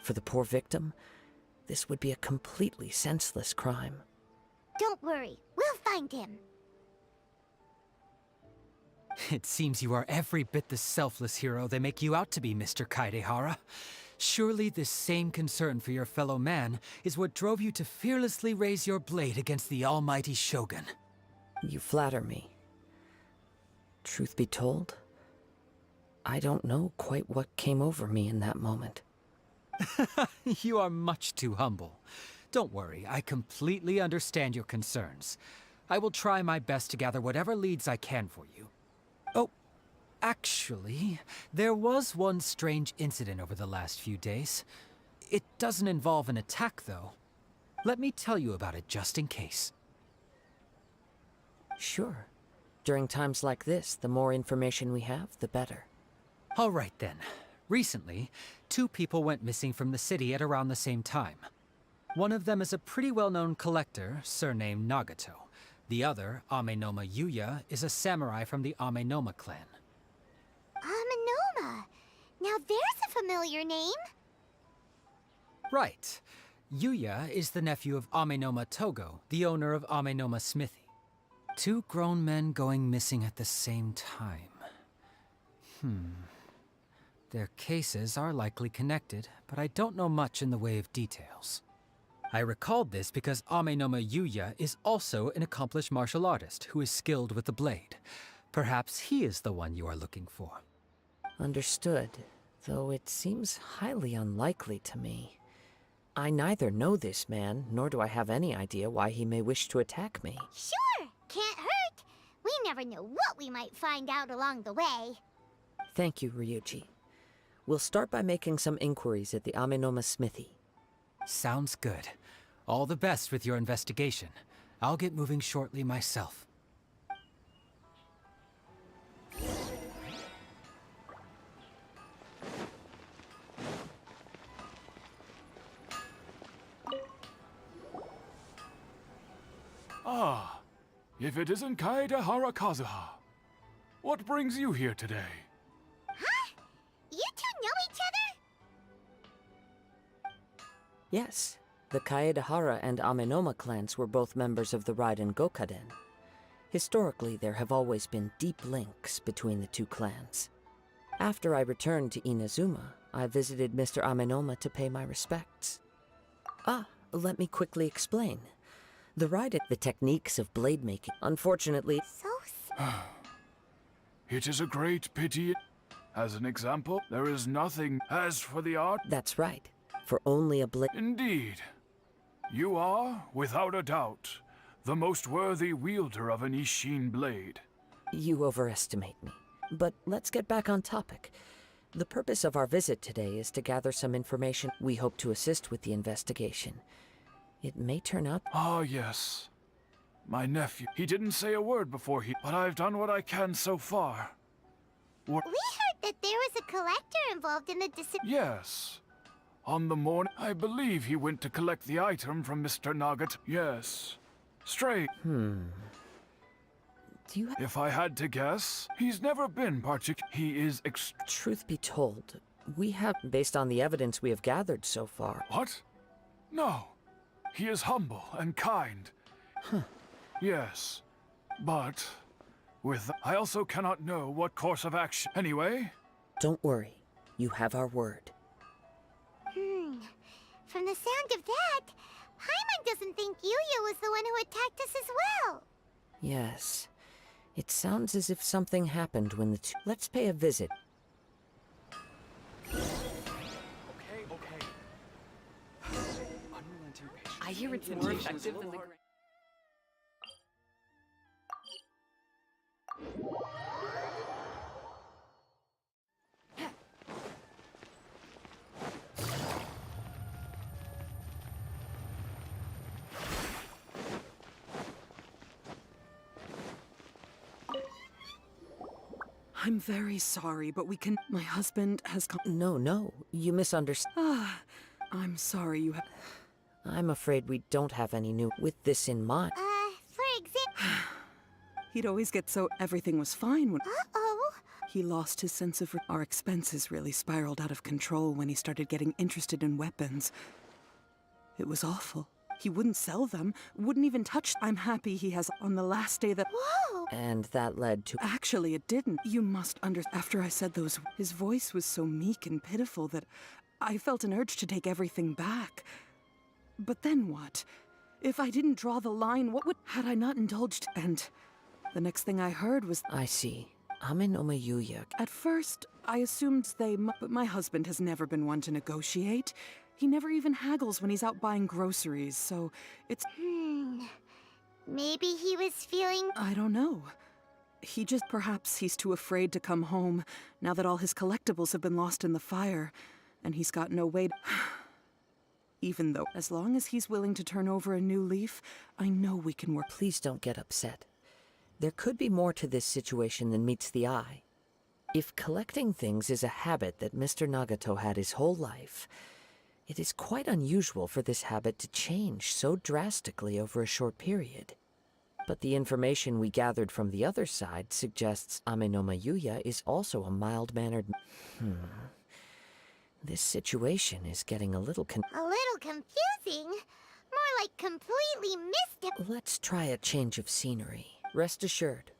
For the poor victim, this would be a completely senseless crime. Don't worry, we'll find him. It seems you are every bit the selfless hero they make you out to be, Mr. Kaidehara. Surely this same concern for your fellow man is what drove you to fearlessly raise your blade against the almighty Shogun. You flatter me. Truth be told, I don't know quite what came over me in that moment. You are much too humble. Don't worry, I completely understand your concerns. I will try my best to gather whatever leads I can for you. Oh, actually, there was one strange incident over the last few days. It doesn't involve an attack, though. Let me tell you about it just in case. Sure. During times like this, the more information we have, the better. All right, then. Recently, 2 people went missing from the city at around the same time. One of them is a pretty well-known collector, surnamed Nagato. The other, Amenoma Yuya, is a samurai from the Amenoma clan. Amenoma? Now there's a familiar name. Right. Yuya is the nephew of Amenoma Togo, the owner of Amenoma Smithy. 2 grown men going missing at the same time. Their cases are likely connected, but I don't know much in the way of details. I recalled this because Amenoma Yuya is also an accomplished martial artist who is skilled with the blade. Perhaps he is the one you are looking for. Understood, though it seems highly unlikely to me. I neither know this man, nor do I have any idea why he may wish to attack me. Sure, can't hurt. We never know what we might find out along the way. Thank you, Ryuji. We'll start by making some inquiries at the Amenoma Smithy. Sounds good. All the best with your investigation. I'll get moving shortly myself. Ah, if it isn't Kaedehara Kazuha. What brings you here today? Huh? You two know each other? Yes, the Kaedehara and Amenoma clans were both members of the Raiden Gokaden. Historically, there have always been deep links between the 2 clans. After I returned to Inazuma, I visited Mr. Amenoma to pay my respects. Let me quickly explain. The techniques of blade making, unfortunately... It is a great pity. As an example, there is nothing. As for the art... That's right. For only a blade... Indeed. You are, without a doubt, the most worthy wielder of an Ishin blade. You overestimate me. But let's get back on topic. The purpose of our visit today is to gather some information. We hope to assist with the investigation. It may turn out... Ah, yes. My nephew. He didn't say a word before but I've done what I can so far. We heard that there was a collector involved in the Yes. On the morning, I believe he went to collect the item from Mr. Nagato. Yes. Straight. Do you If I had to guess, he's never been He is Truth be told, we have, based on the evidence we have gathered so far... What? No. He is humble and kind. Yes. But... I also cannot know what course of action. Anyway... Don't worry. You have our word. From the sound of that, Paimon doesn't think Yuya was the one who attacked us as well. Yes. It sounds as if something happened when the 2... Let's pay a visit. Okay. Unrelenting patience. I hear it's more effective than the... I'm very sorry, but we can... My husband has come... No, you misunderstand. I'm sorry you have... I'm afraid we don't have any new... With this in mind... For example... He'd always get so everything was fine when... Uh-oh. He lost his sense of... Our expenses really spiraled out of control when he started getting interested in weapons. It was awful. He wouldn't sell them, wouldn't even touch... I'm happy he has on the last day that... Whoa! And that led to... Actually, it didn't. You must After I said those... His voice was so meek and pitiful that I felt an urge to take everything back. But then what? If I didn't draw the line, what would... Had I not indulged... And the next thing I heard was... I see. Amin Omayuya. At first, I assumed but my husband has never been one to negotiate. He never even haggles when he's out buying groceries, so it's... Maybe he was feeling... I don't know. He just... Perhaps he's too afraid to come home, now that all his collectibles have been lost in the fire, and he's got no way to... Even though, as long as he's willing to turn over a new leaf, I know we can work... Please don't get upset. There could be more to this situation than meets the eye. If collecting things is a habit that Mr. Nagato had his whole life, it is quite unusual for this habit to change so drastically over a short period. But the information we gathered from the other side suggests Amenomayuya is also a mild-mannered... This situation is getting a little confusing? More like completely mystic... Let's try a change of scenery. Rest assured.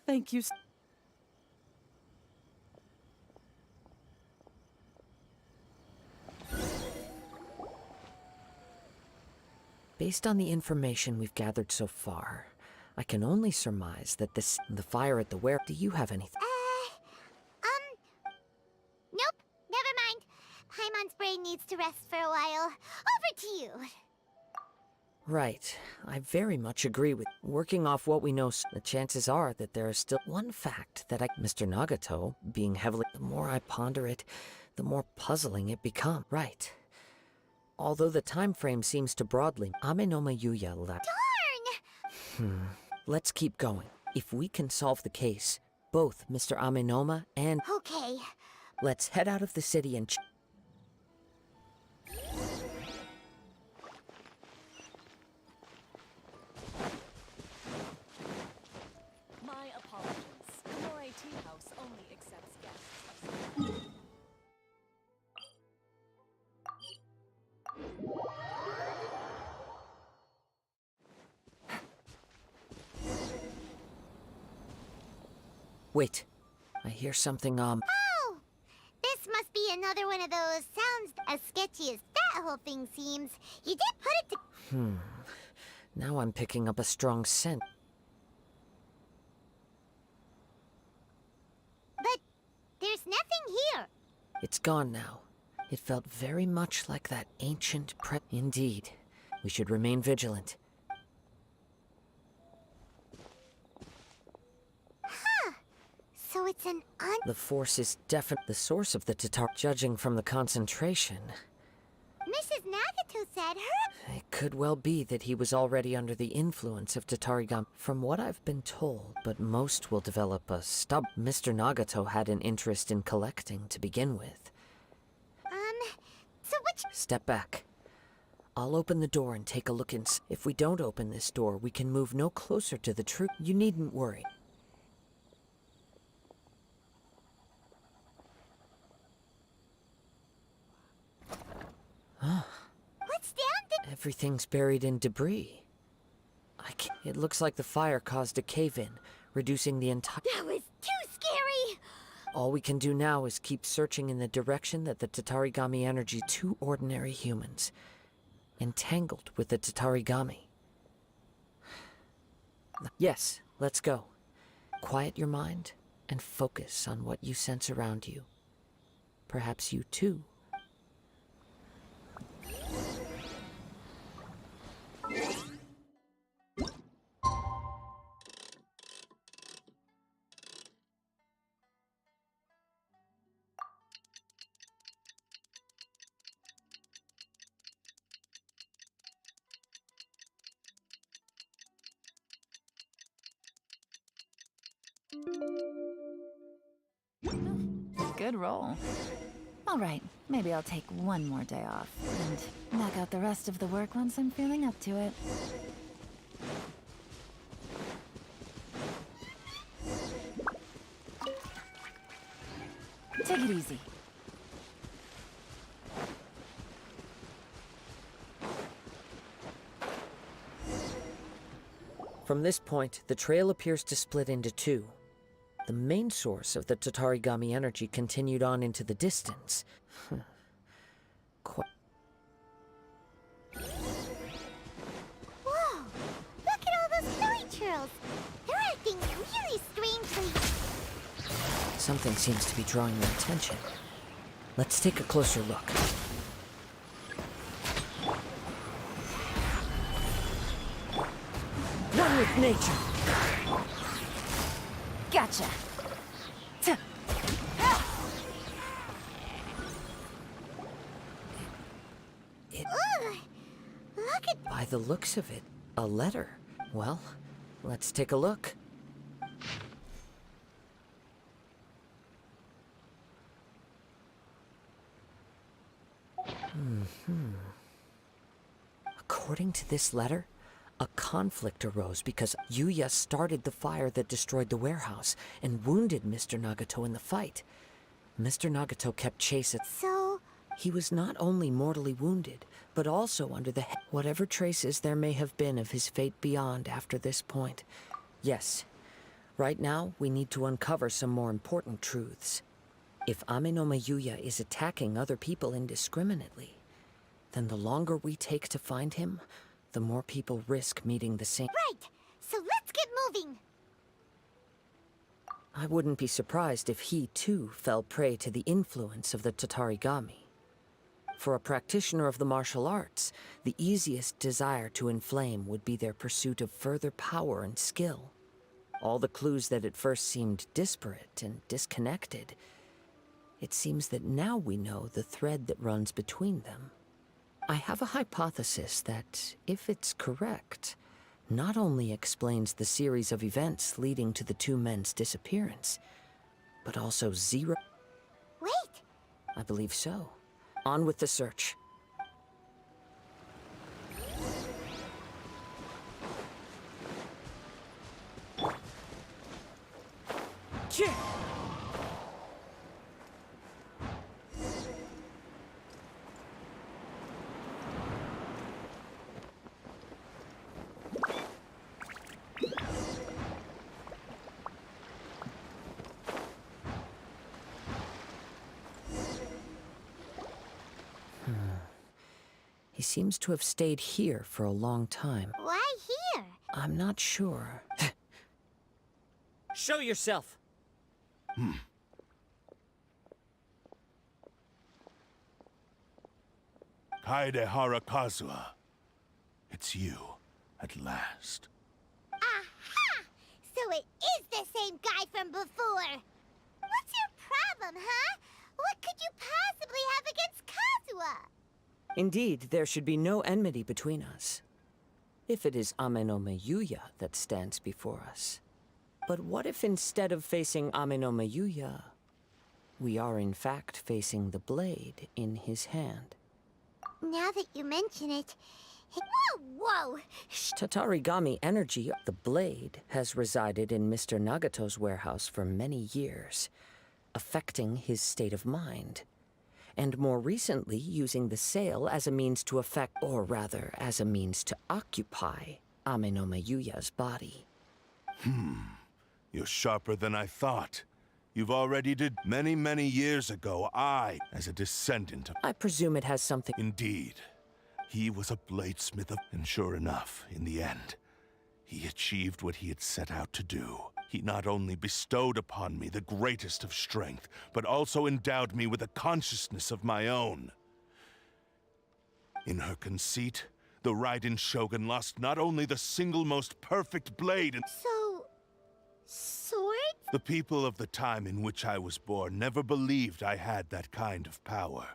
Thank you. Based on the information we've gathered so far, I can only surmise that the fire at the ware... Do you have anything? Nope, never mind. Paimon's brain needs to rest for a while. Over to you. Right. I very much agree with... Working off what we know, the chances are that there is still one fact that Mr. Nagato, being heavily... The more I ponder it, the more puzzling it becomes. Right. Although the time frame seems to broadly... Amenomayuya left... Darn! Let's keep going. If we can solve the case, both Mr. Amenoma and... Okay. Let's head out of the city and... My apologies. Amore Tea House only accepts guests. Wait. I hear something, Oh! This must be another one of those sounds as sketchy as that whole thing seems. You did put it to... Now I'm picking up a strong scent. But there's nothing here. It's gone now. It felt very much like that ancient prep. Indeed. We should remain vigilant. Huh. So it's an The force is definitely the source of the Tatar. Judging from the concentration, Mrs. Nagato said her... it could well be that he was already under the influence of Tatarigami. From what I've been told, but most will develop a stub. Mr. Nagato had an interest in collecting to begin with. So which... Step back. I'll open the door and take a look If we don't open this door, we can move no closer to the truth. You needn't worry. What's down Everything's buried in debris. It looks like the fire caused a cave-in, reducing the entire... That was too scary! All we can do now is keep searching in the direction that the Tatarigami energy... Two ordinary humans, entangled with the Tatarigami. Yes, let's go. Quiet your mind and focus on what you sense around you. Perhaps you too. Good roll. All right, maybe I'll take one more day off and knock out the rest of the work once I'm feeling up to it. Take it easy. From this point, the trail appears to split into two. The main source of the Tatarigami energy continued on into the distance. Whoa! Look at all those snowy churls! They're acting really strangely. Something seems to be drawing your attention. Let's take a closer look. One with nature. Gotcha. Ugh! Look at... By the looks of it, a letter. Well, let's take a look. According to this letter, a conflict arose because Yuya started the fire that destroyed the warehouse and wounded Mr. Nagato in the fight. Mr. Nagato kept chase at... So... He was not only mortally wounded, but also under the... Whatever traces there may have been of his fate beyond after this point. Yes, right now we need to uncover some more important truths. If Amenoma Yuya is attacking other people indiscriminately, then the longer we take to find him, the more people risk meeting the same... Right! So let's get moving! I wouldn't be surprised if he, too, fell prey to the influence of the Tatarigami. For a practitioner of the martial arts, the easiest desire to inflame would be their pursuit of further power and skill. All the clues that at first seemed disparate and disconnected, it seems that now we know the thread that runs between them. I have a hypothesis that, if it's correct, not only explains the series of events leading to the two men's disappearance, but also zero... Wait! I believe so. On with the search. Cheer! He seems to have stayed here for a long time. Why here? I'm not sure. Show yourself! Kaedehara Kazuha. It's you, at last. Aha! So it is the same guy from before! What's your problem, huh? What could you possibly have against Kazuha? Indeed, there should be no enmity between us. If it is Amenoma Yuya that stands before us. But what if instead of facing Amenoma Yuya, we are in fact facing the blade in his hand? Now that you mention it... Whoa, whoa! Tatarigami energy, the blade, has resided in Mr. Nagato's warehouse for many years, affecting his state of mind. And more recently using the sale as a means to affect, or rather, as a means to occupy, Amenoma Yuya's body. You're sharper than I thought. You've already did many years ago, as a descendant of... I presume it has something... Indeed. He was a bladesmith and sure enough, in the end, he achieved what he had set out to do. He not only bestowed upon me the greatest of strength, but also endowed me with a consciousness of my own. In her conceit, the Raiden Shogun lost not only the single most perfect blade in... So... swords? The people of the time in which I was born never believed I had that kind of power.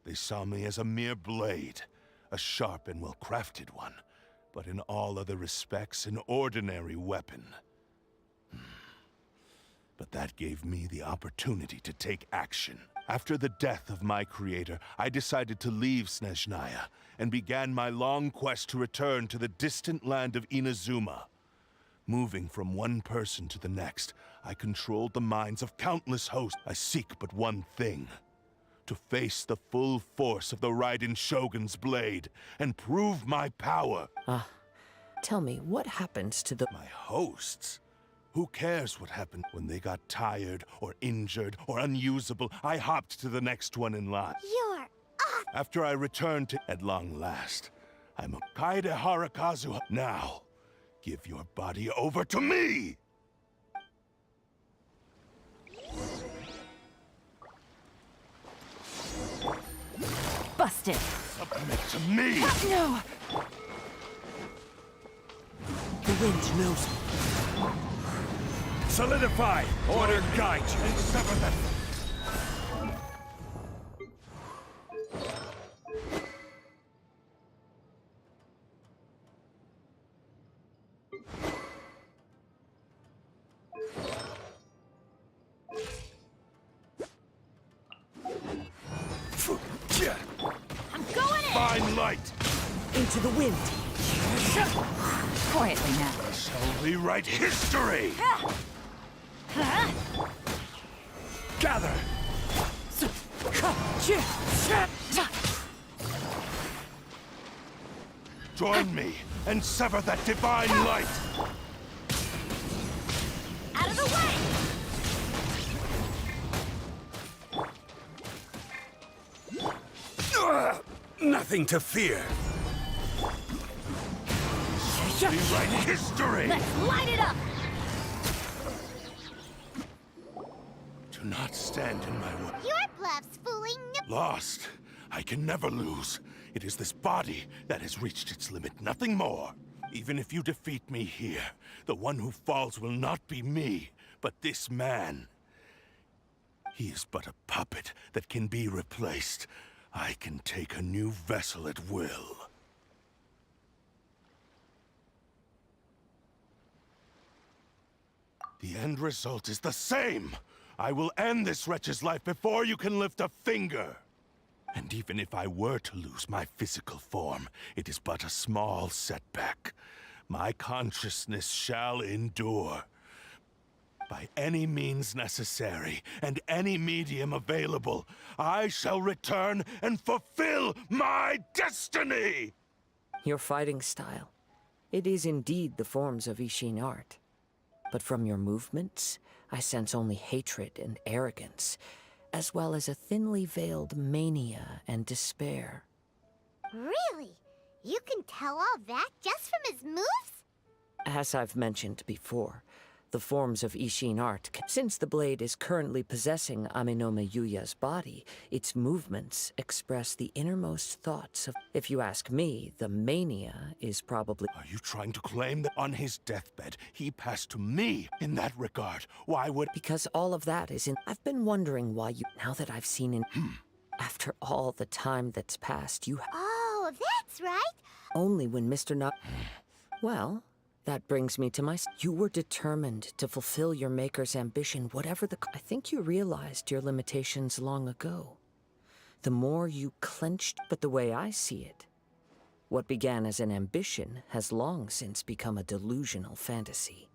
They saw me as a mere blade, a sharp and well-crafted one, but in all other respects an ordinary weapon. But that gave me the opportunity to take action. After the death of my creator, I decided to leave Snezhnaya and began my long quest to return to the distant land of Inazuma. Moving from one person to the next, I controlled the minds of countless hosts. I seek but one thing. To face the full force of the Raiden Shogun's blade and prove my power. Tell me, what happens to the... My hosts? Who cares what happened when they got tired or injured or unusable? I hopped to the next one in line. You're off! After I returned to... At long last, I'm a Kaidehara Kazuha. Now, give your body over to me! Busted! Submit to me! No! The wind knows me. Solidify! Order guide you! And sever them! I'm going in! Fine light! Into the wind. Quietly now. Shall rewrite history! Gather! Join me and sever that divine light! Out of the way! Nothing to fear! Rewrite history! Let's light it up! Do not stand in my way. Your bluff's fooling no- Lost. I can never lose. It is this body that has reached its limit, nothing more. Even if you defeat me here, the one who falls will not be me, but this man. He is but a puppet that can be replaced. I can take a new vessel at will. The end result is the same! I will end this wretch's life before you can lift a finger! And even if I were to lose my physical form, it is but a small setback. My consciousness shall endure. By any means necessary, and any medium available, I shall return and fulfill my destiny! Your fighting style. It is indeed the forms of Ishin art. But from your movements, I sense only hatred and arrogance, as well as a thinly veiled mania and despair. Really? You can tell all that just from his moves? As I've mentioned before, the forms of Ishin art, since the blade is currently possessing Aminome Yuya's body, its movements express the innermost thoughts of... If you ask me, the mania is probably... Are you trying to claim that on his deathbed, he passed to me in that regard? Why would... Because all of that is in... I've been wondering why you... Now that I've seen in... After all the time that's passed, you... Oh, that's right. Only when Mr. Not... Well... That brings me to my... You were determined to fulfill your maker's ambition, whatever the... I think you realized your limitations long ago. The more you clenched, but the way I see it, what began as an ambition has long since become a delusional fantasy.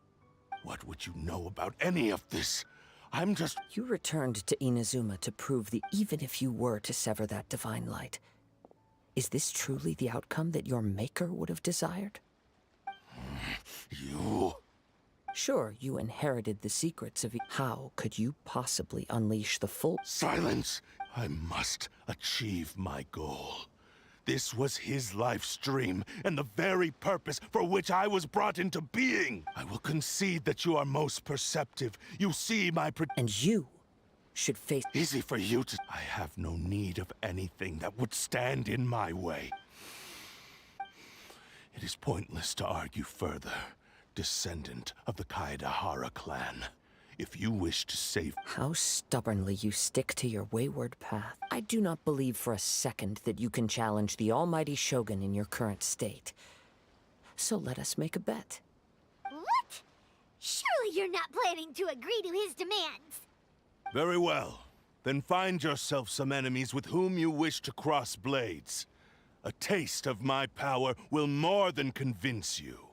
What would you know about any of this? I'm just... You returned to Inazuma to prove the... Even if you were to sever that divine light, is this truly the outcome that your maker would have desired? You... Sure, you inherited the secrets of... How could you possibly unleash the full... Silence! I must achieve my goal. This was his life's dream, and the very purpose for which I was brought into being. I will concede that you are most perceptive. You see my... And you should face... Easy for you to... I have no need of anything that would stand in my way. It is pointless to argue further, descendant of the Kaedehara clan. If you wish to save... How stubbornly you stick to your wayward path. I do not believe for a second that you can challenge the almighty Shogun in your current state. So let us make a bet. What? Surely you're not planning to agree to his demands. Very well. Then find yourself some enemies with whom you wish to cross blades. A taste of my power will more than convince you.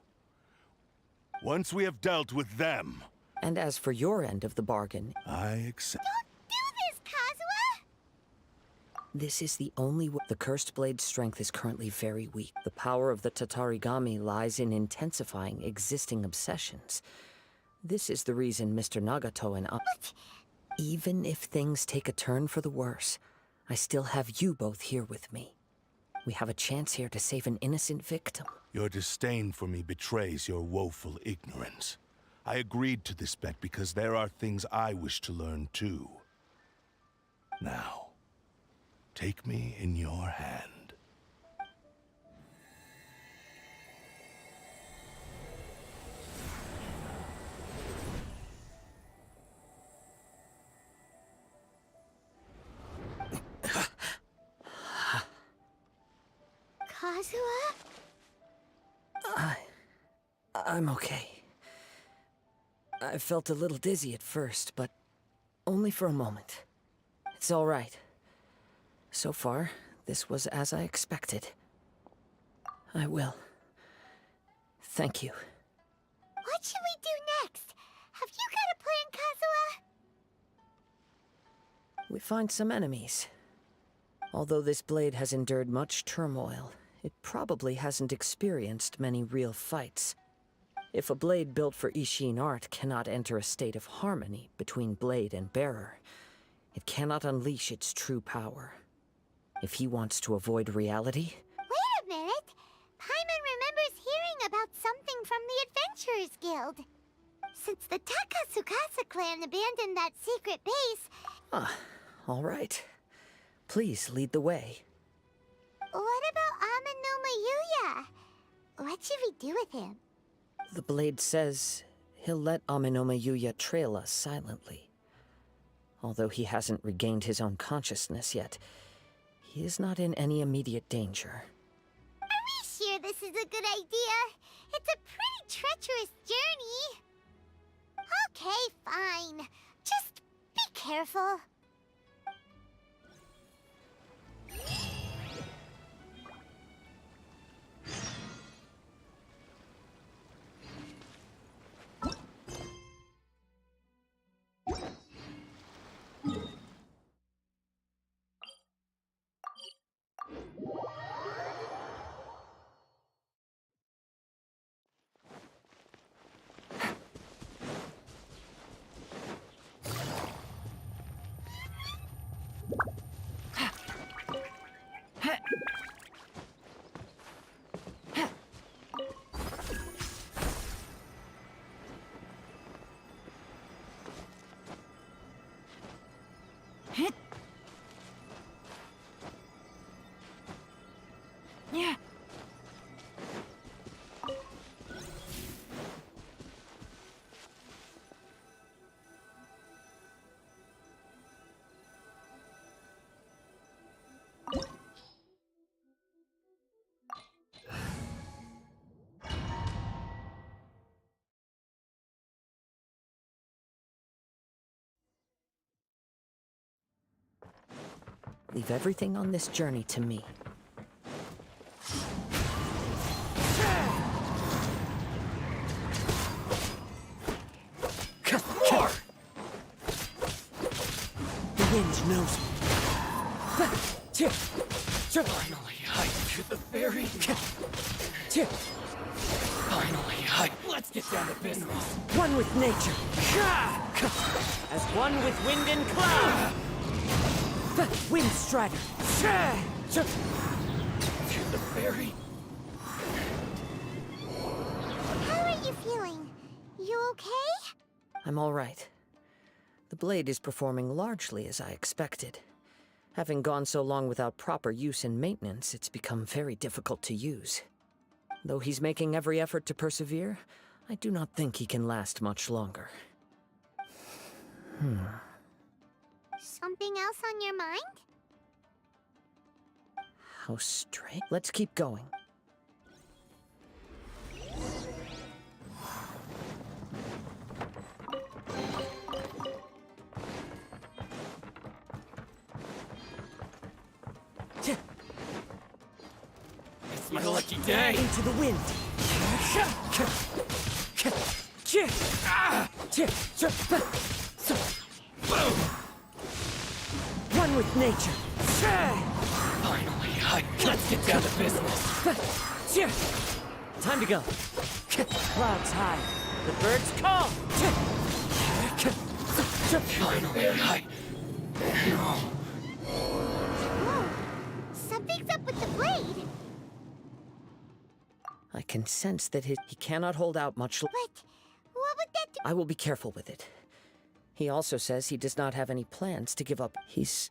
Once we have dealt with them... And as for your end of the bargain... I accept... Don't do this, Kazuha! This is the only way. The Cursed Blade's strength is currently very weak. The power of the Tatarigami lies in intensifying existing obsessions. This is the reason Mr. Nagato and I... What? Even if things take a turn for the worse, I still have you both here with me. We have a chance here to save an innocent victim. Your disdain for me betrays your woeful ignorance. I agreed to this bet because there are things I wish to learn too. Now, take me in your hand. Kazuha? I'm okay. I felt a little dizzy at first, but only for a moment. It's all right. So far, this was as I expected. I will. Thank you. What should we do next? Have you got a plan, Kazuha? We find some enemies. Although this blade has endured much turmoil, it probably hasn't experienced many real fights. If a blade built for Ishin art cannot enter a state of harmony between blade and bearer, it cannot unleash its true power. If he wants to avoid reality... Wait a minute! Paimon remembers hearing about something from the Adventurers Guild. Since the Takatsukasa clan abandoned that secret base... All right. Please lead the way. What about Amano Mayuya? What should we do with him? The blade says he'll let Aminoma Yuya trail us silently. Although he hasn't regained his own consciousness yet, he is not in any immediate danger. Are we sure this is a good idea? It's a pretty treacherous journey. Okay, fine. Just be careful. Leave everything on this journey to me. More! The wind knows me. Finally, I to the ferry. Finally, let's get down to business. One with nature. As one with wind and cloud. Wind Strider. To the ferry. How are you feeling? You okay? I'm all right. The blade is performing largely as I expected. Having gone so long without proper use and maintenance, it's become very difficult to use. Though he's making every effort to persevere, I do not think he can last much longer. Something else on your mind? How strange. Let's keep going. It's my lucky day. Into the wind. One with nature. Finally, let's get down to business. Time to go. Clouds high. The birds call. Finally, Whoa, something's up with the blade. I can sense that he cannot hold out much. But what would that do? I will be careful with it. He also says he does not have any plans to give up. He's...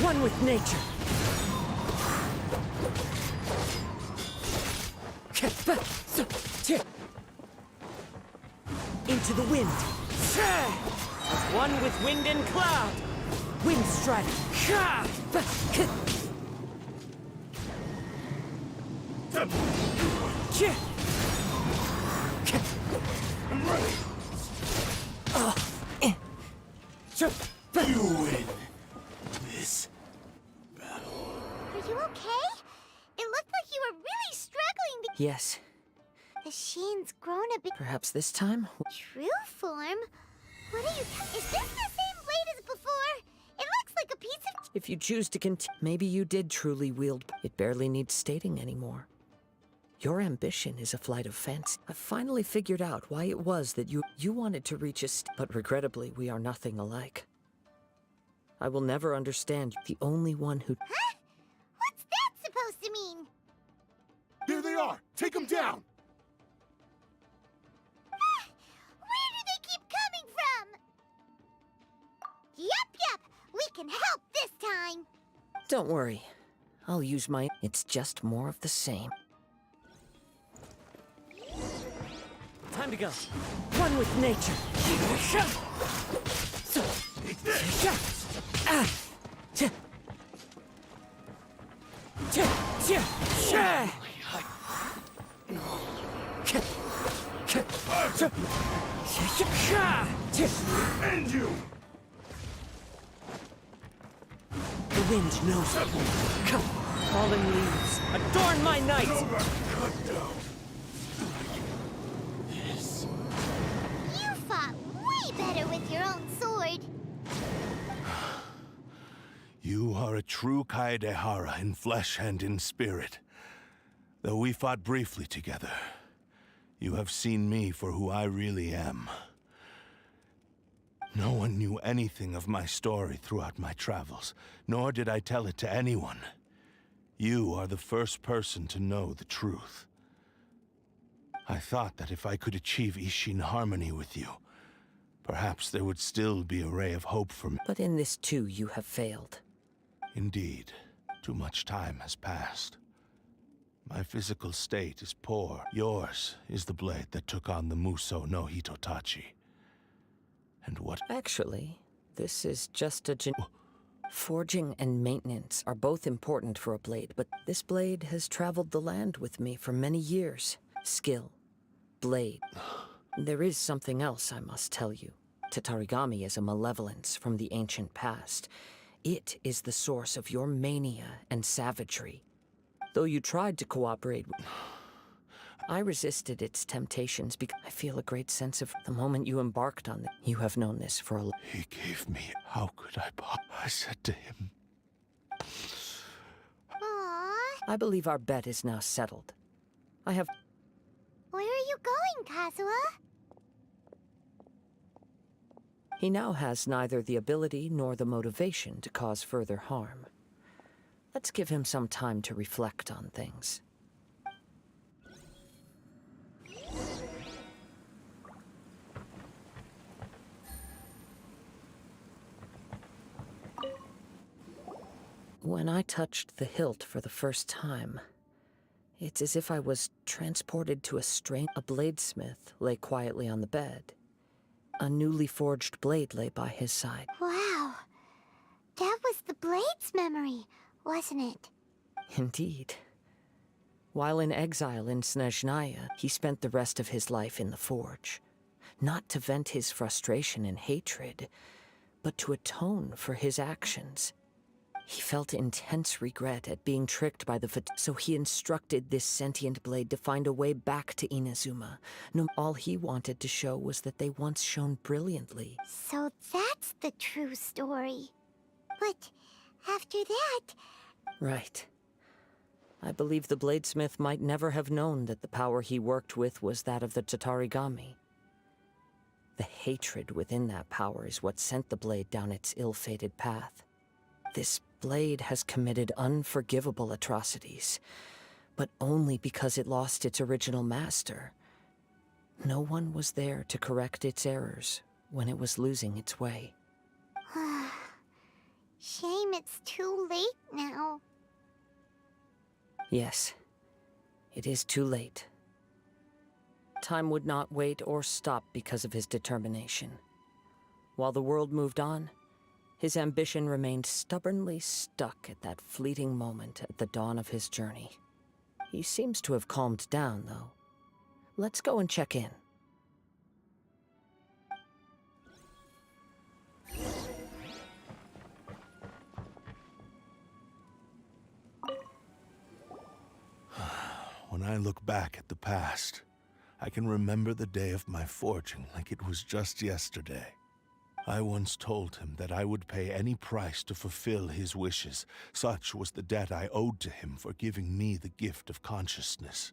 One with nature. Into the wind. As one with wind and cloud. Wind strike. I'm ready. You win this battle. Are you okay? It looked like you were really struggling to... Yes, The sheen's grown a bit... perhaps this time? True form? What are you... Is this the same blade as before? It looks like a piece of... If you choose to continue, maybe you did truly wield. It barely needs stating anymore. Your ambition is a flight of fancy. I've finally figured out why it was that you wanted to reach but regrettably, we are nothing alike. I will never understand the only one who... Huh? What's that supposed to mean? There they are! Take them down! Where do they keep coming from? Yup, we can help this time. Don't worry. I'll use my... It's just more of the same. Time to go. One with nature. End you! The wind knows it. Come, fallen leaves, adorn my night. You fought way better with your own sword. You are a true Kaedehara in flesh and in spirit. Though we fought briefly together, you have seen me for who I really am. No one knew anything of my story throughout my travels, nor did I tell it to anyone. You are the first person to know the truth. I thought that if I could achieve Ishin harmony with you, perhaps there would still be a ray of hope for me. But in this too, you have failed. Indeed, too much time has passed. My physical state is poor. Yours is the blade that took on the Muso no Hitotachi. And what... Actually, this is just a Forging and maintenance are both important for a blade, but this blade has traveled the land with me for many years. Skill. Blade. There is something else I must tell you. Tatarigami is a malevolence from the ancient past. It is the source of your mania and savagery. Though you tried to cooperate, I resisted its temptations because I feel a great sense of the moment you embarked on it. You have known this for a long... He gave me... How could I... I said to him... Aww. I believe our bet is now settled. I have... Where are you going, Kazuha? He now has neither the ability nor the motivation to cause further harm. Let's give him some time to reflect on things. When I touched the hilt for the first time, it's as if I was transported to a bladesmith lay quietly on the bed. A newly forged blade lay by his side. Wow. That was the blade's memory. wasn't it? Indeed. While in exile in Snezhnaya, he spent the rest of his life in the forge. Not to vent his frustration and hatred, but to atone for his actions. He felt intense regret at being tricked by the so he instructed this sentient blade to find a way back to Inazuma. No, all he wanted to show was that they once shone brilliantly. So that's the true story. But after that... Right. I believe the bladesmith might never have known that the power he worked with was that of the Tatarigami. The hatred within that power is what sent the blade down its ill-fated path. This blade has committed unforgivable atrocities, but only because it lost its original master. No one was there to correct its errors when it was losing its way. Shame it's too late now. Yes, it is too late. Time would not wait or stop because of his determination. While the world moved on, his ambition remained stubbornly stuck at that fleeting moment at the dawn of his journey. He seems to have calmed down, though. Let's go and check in. When I look back at the past, I can remember the day of my forging like it was just yesterday. I once told him that I would pay any price to fulfill his wishes. Such was the debt I owed to him for giving me the gift of consciousness.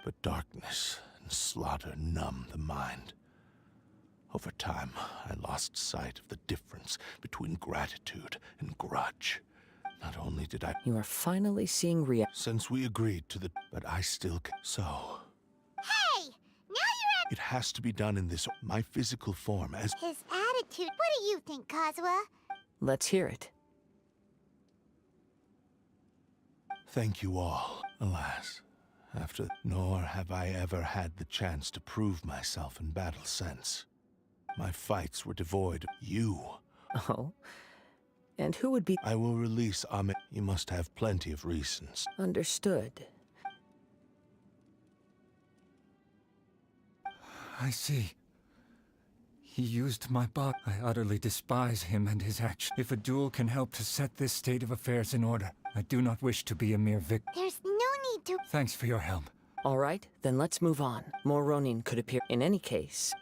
But darkness and slaughter numb the mind. Over time, I lost sight of the difference between gratitude and grudge. Not only did I... You are finally seeing Riya. Since we agreed to the... But I still... So... Hey! Now you're at... It has to be done in this... My physical form as... His attitude. What do you think, Kazuha? Let's hear it. Thank you all. Alas, after... Nor have I ever had the chance to prove myself in battle since. My fights were devoid of you. Oh? And who would be... I will release Ahmed. You must have plenty of reasons. Understood. I see. He used my bot. I utterly despise him and his action. If a duel can help to set this state of affairs in order, I do not wish to be a mere victim. There's no need to... Thanks for your help. All right, then let's move on. More Ronin could appear. In any case...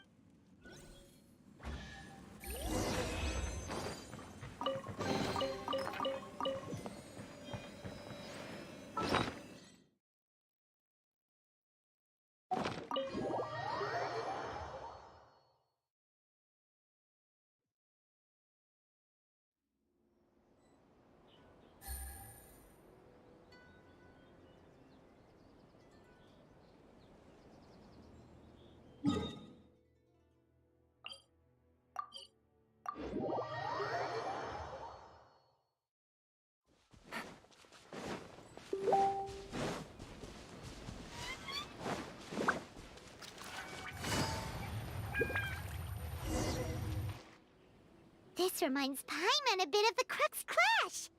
This reminds Paimon a bit of the Crux Clash.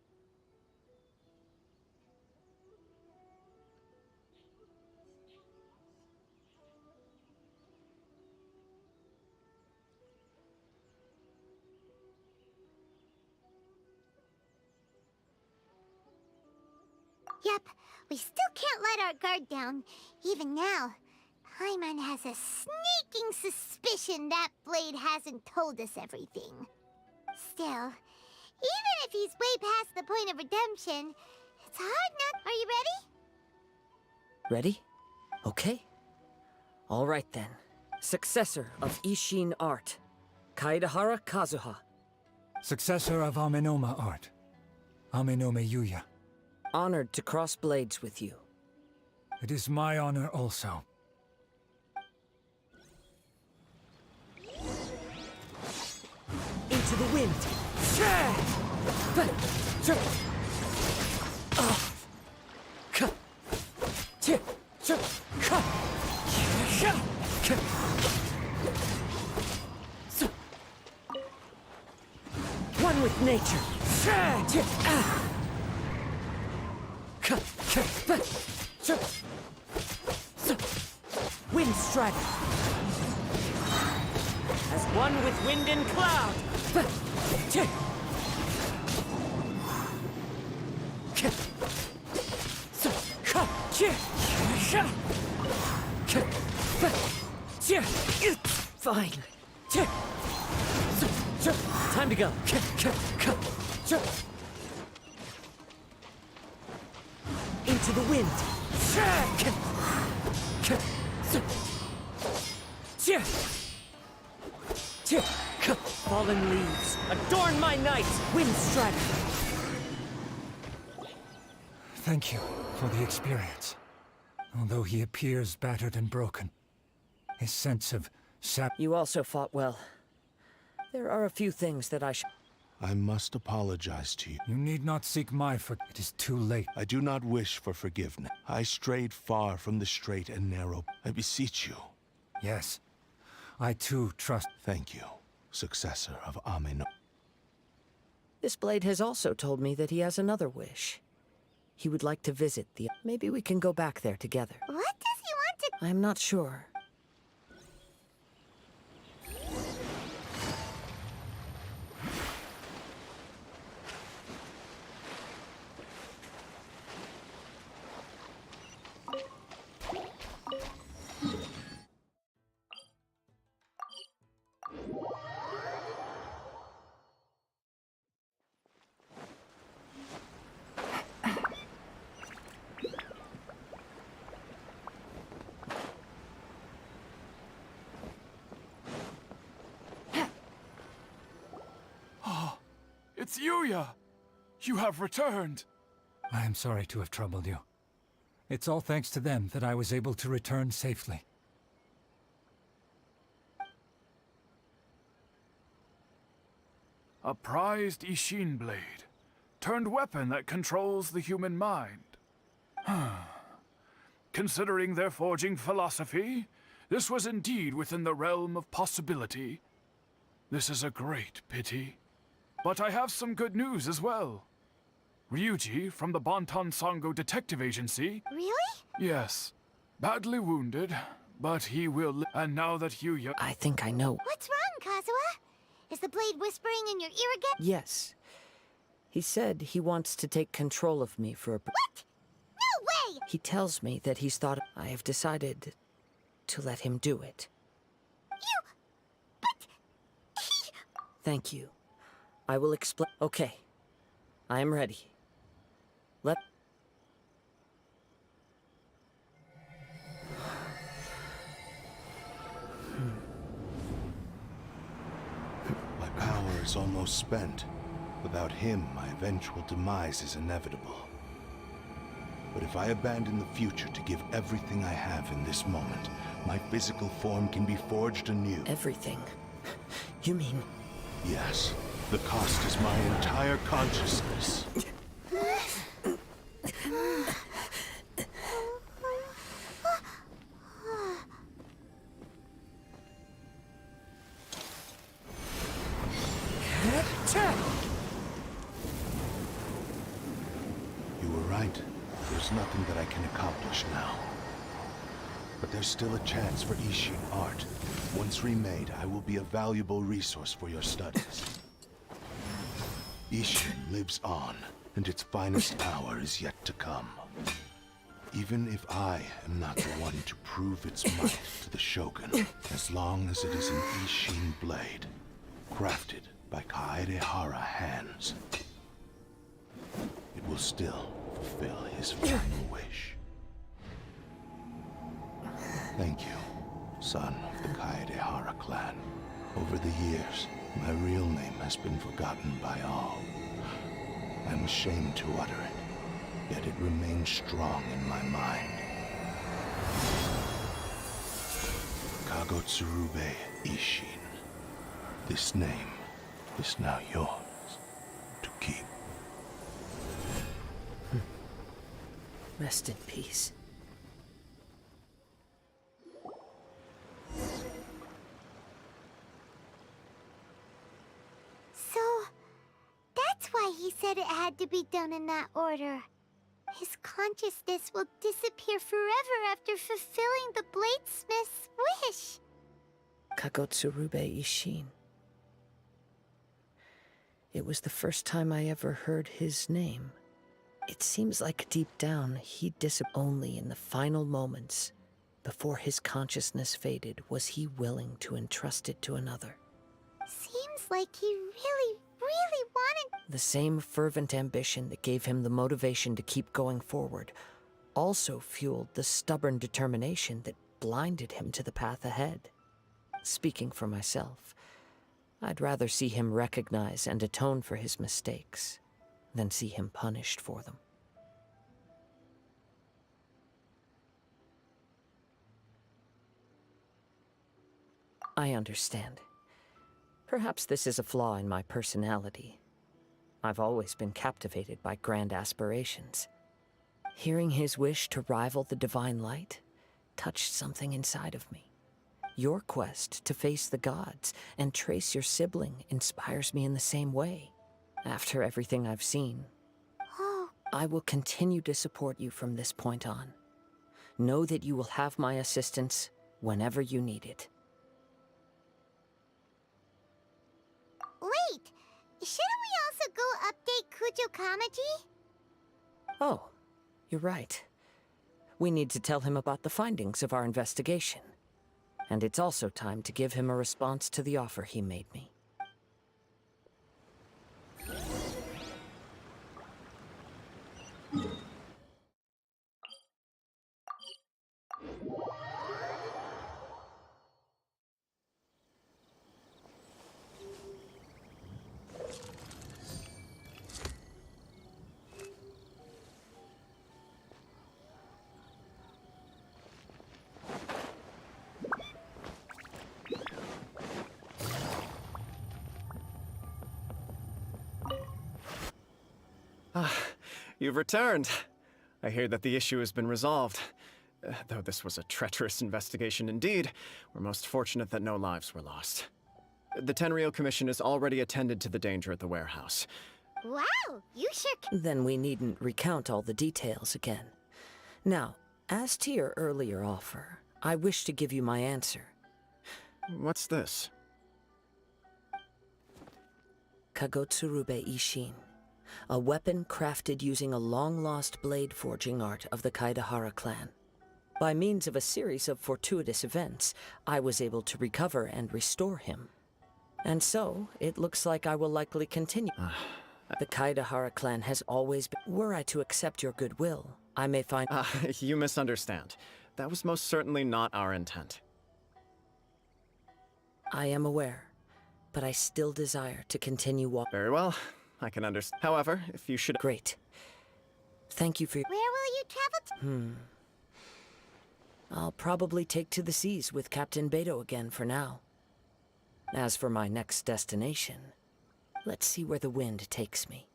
Yep, we still can't let our guard down. Even now, Paimon has a sneaking suspicion that blade hasn't told us everything. Still, even if he's way past the point of redemption, it's hard not... Are you ready? Ready? Okay. All right then. Successor of Ishin art, Kaedahara Kazuha. Successor of Amenoma art, Amenome Yuya. Honored to cross blades with you. It is my honor also. Into the wind! One with nature! Wind strider. As one with wind and cloud. Fine. Time to go. Into the wind. Fallen leaves, adorn my night, Wind Strider. Thank you for the experience. Although he appears battered and broken, his sense of You also fought well. There are a few things that I should... I must apologize to you. You need not seek my It is too late. I do not wish for forgiveness. I strayed far from the straight and narrow. I beseech you. Yes. I too trust. Thank you, successor of Amino. This blade has also told me that he has another wish. He would like to visit the... Maybe we can go back there together. What does he want to... I'm not sure. It's Yuya! You have returned! I am sorry to have troubled you. It's all thanks to them that I was able to return safely. A prized Ishin blade. Turned weapon that controls the human mind. Considering their forging philosophy, this was indeed within the realm of possibility. This is a great pity. But I have some good news as well. Ryuji from the Bonton Sango Detective Agency... Really? Yes. Badly wounded, but he will and now that Yuya... I think I know. What's wrong, Kazuha? Is the blade whispering in your ear again? Yes. He said he wants to take control of me for a... What? No way! He tells me that he's thought... I have decided to let him do it. But... Thank you. I will explain... Okay. I am ready. Let... My power is almost spent. Without him, my eventual demise is inevitable. But if I abandon the future to give everything I have in this moment, my physical form can be forged anew. Everything? You mean... Yes. The cost is my entire consciousness. You were right. There's nothing that I can accomplish now. But there's still a chance for Ishin art. Once remade, I will be a valuable resource for your studies. Ishin lives on, and its finest hour is yet to come. Even if I am not the one to prove its might to the Shogun, as long as it is an Ishin blade, crafted by Kaedehara hands, it will still fulfill his final wish. Thank you, son of the Kaedehara clan. Over the years, my real name has been forgotten by all. I'm ashamed to utter it, yet it remains strong in my mind. Kagotsurube Ishin. This name is now yours to keep. Rest in peace. So, that's why he said it had to be done in that order. His consciousness will disappear forever after fulfilling the bladesmith's wish. Kagotsurube Ishin. It was the first time I ever heard his name. It seems like deep down he disappeared. Only in the final moments, before his consciousness faded, was he willing to entrust it to another. Seems like he really wanted... The same fervent ambition that gave him the motivation to keep going forward also fueled the stubborn determination that blinded him to the path ahead. Speaking for myself, I'd rather see him recognize and atone for his mistakes than see him punished for them. I understand. Perhaps this is a flaw in my personality. I've always been captivated by grand aspirations. Hearing his wish to rival the divine light touched something inside of me. Your quest to face the gods and trace your sibling inspires me in the same way. After everything I've seen, I will continue to support you from this point on. Know that you will have my assistance whenever you need it. Wait! Shouldn't we also go update Kujo Kamaji? Oh, you're right. We need to tell him about the findings of our investigation. And it's also time to give him a response to the offer he made me. You've returned. I hear that the issue has been resolved. Though this was a treacherous investigation indeed, we're most fortunate that no lives were lost. The Tenryou Commission has already attended to the danger at the warehouse. Wow, you sure Then we needn't recount all the details again. Now, as to your earlier offer, I wish to give you my answer. What's this? Kagotsurube Ishin. A weapon crafted using a long-lost blade forging art of the Kaidahara clan. By means of a series of fortuitous events, I was able to recover and restore him. And so, it looks like I will likely continue. The Kaidahara clan has always been... Were I to accept your goodwill, I may find... You misunderstand. That was most certainly not our intent. I am aware, but I still desire to continue walking. Very well. I can understand. However, if you should... Great. Thank you for your... Where will you travel to? I'll probably take to the seas with Captain Beto again for now. As for my next destination, let's see where the wind takes me.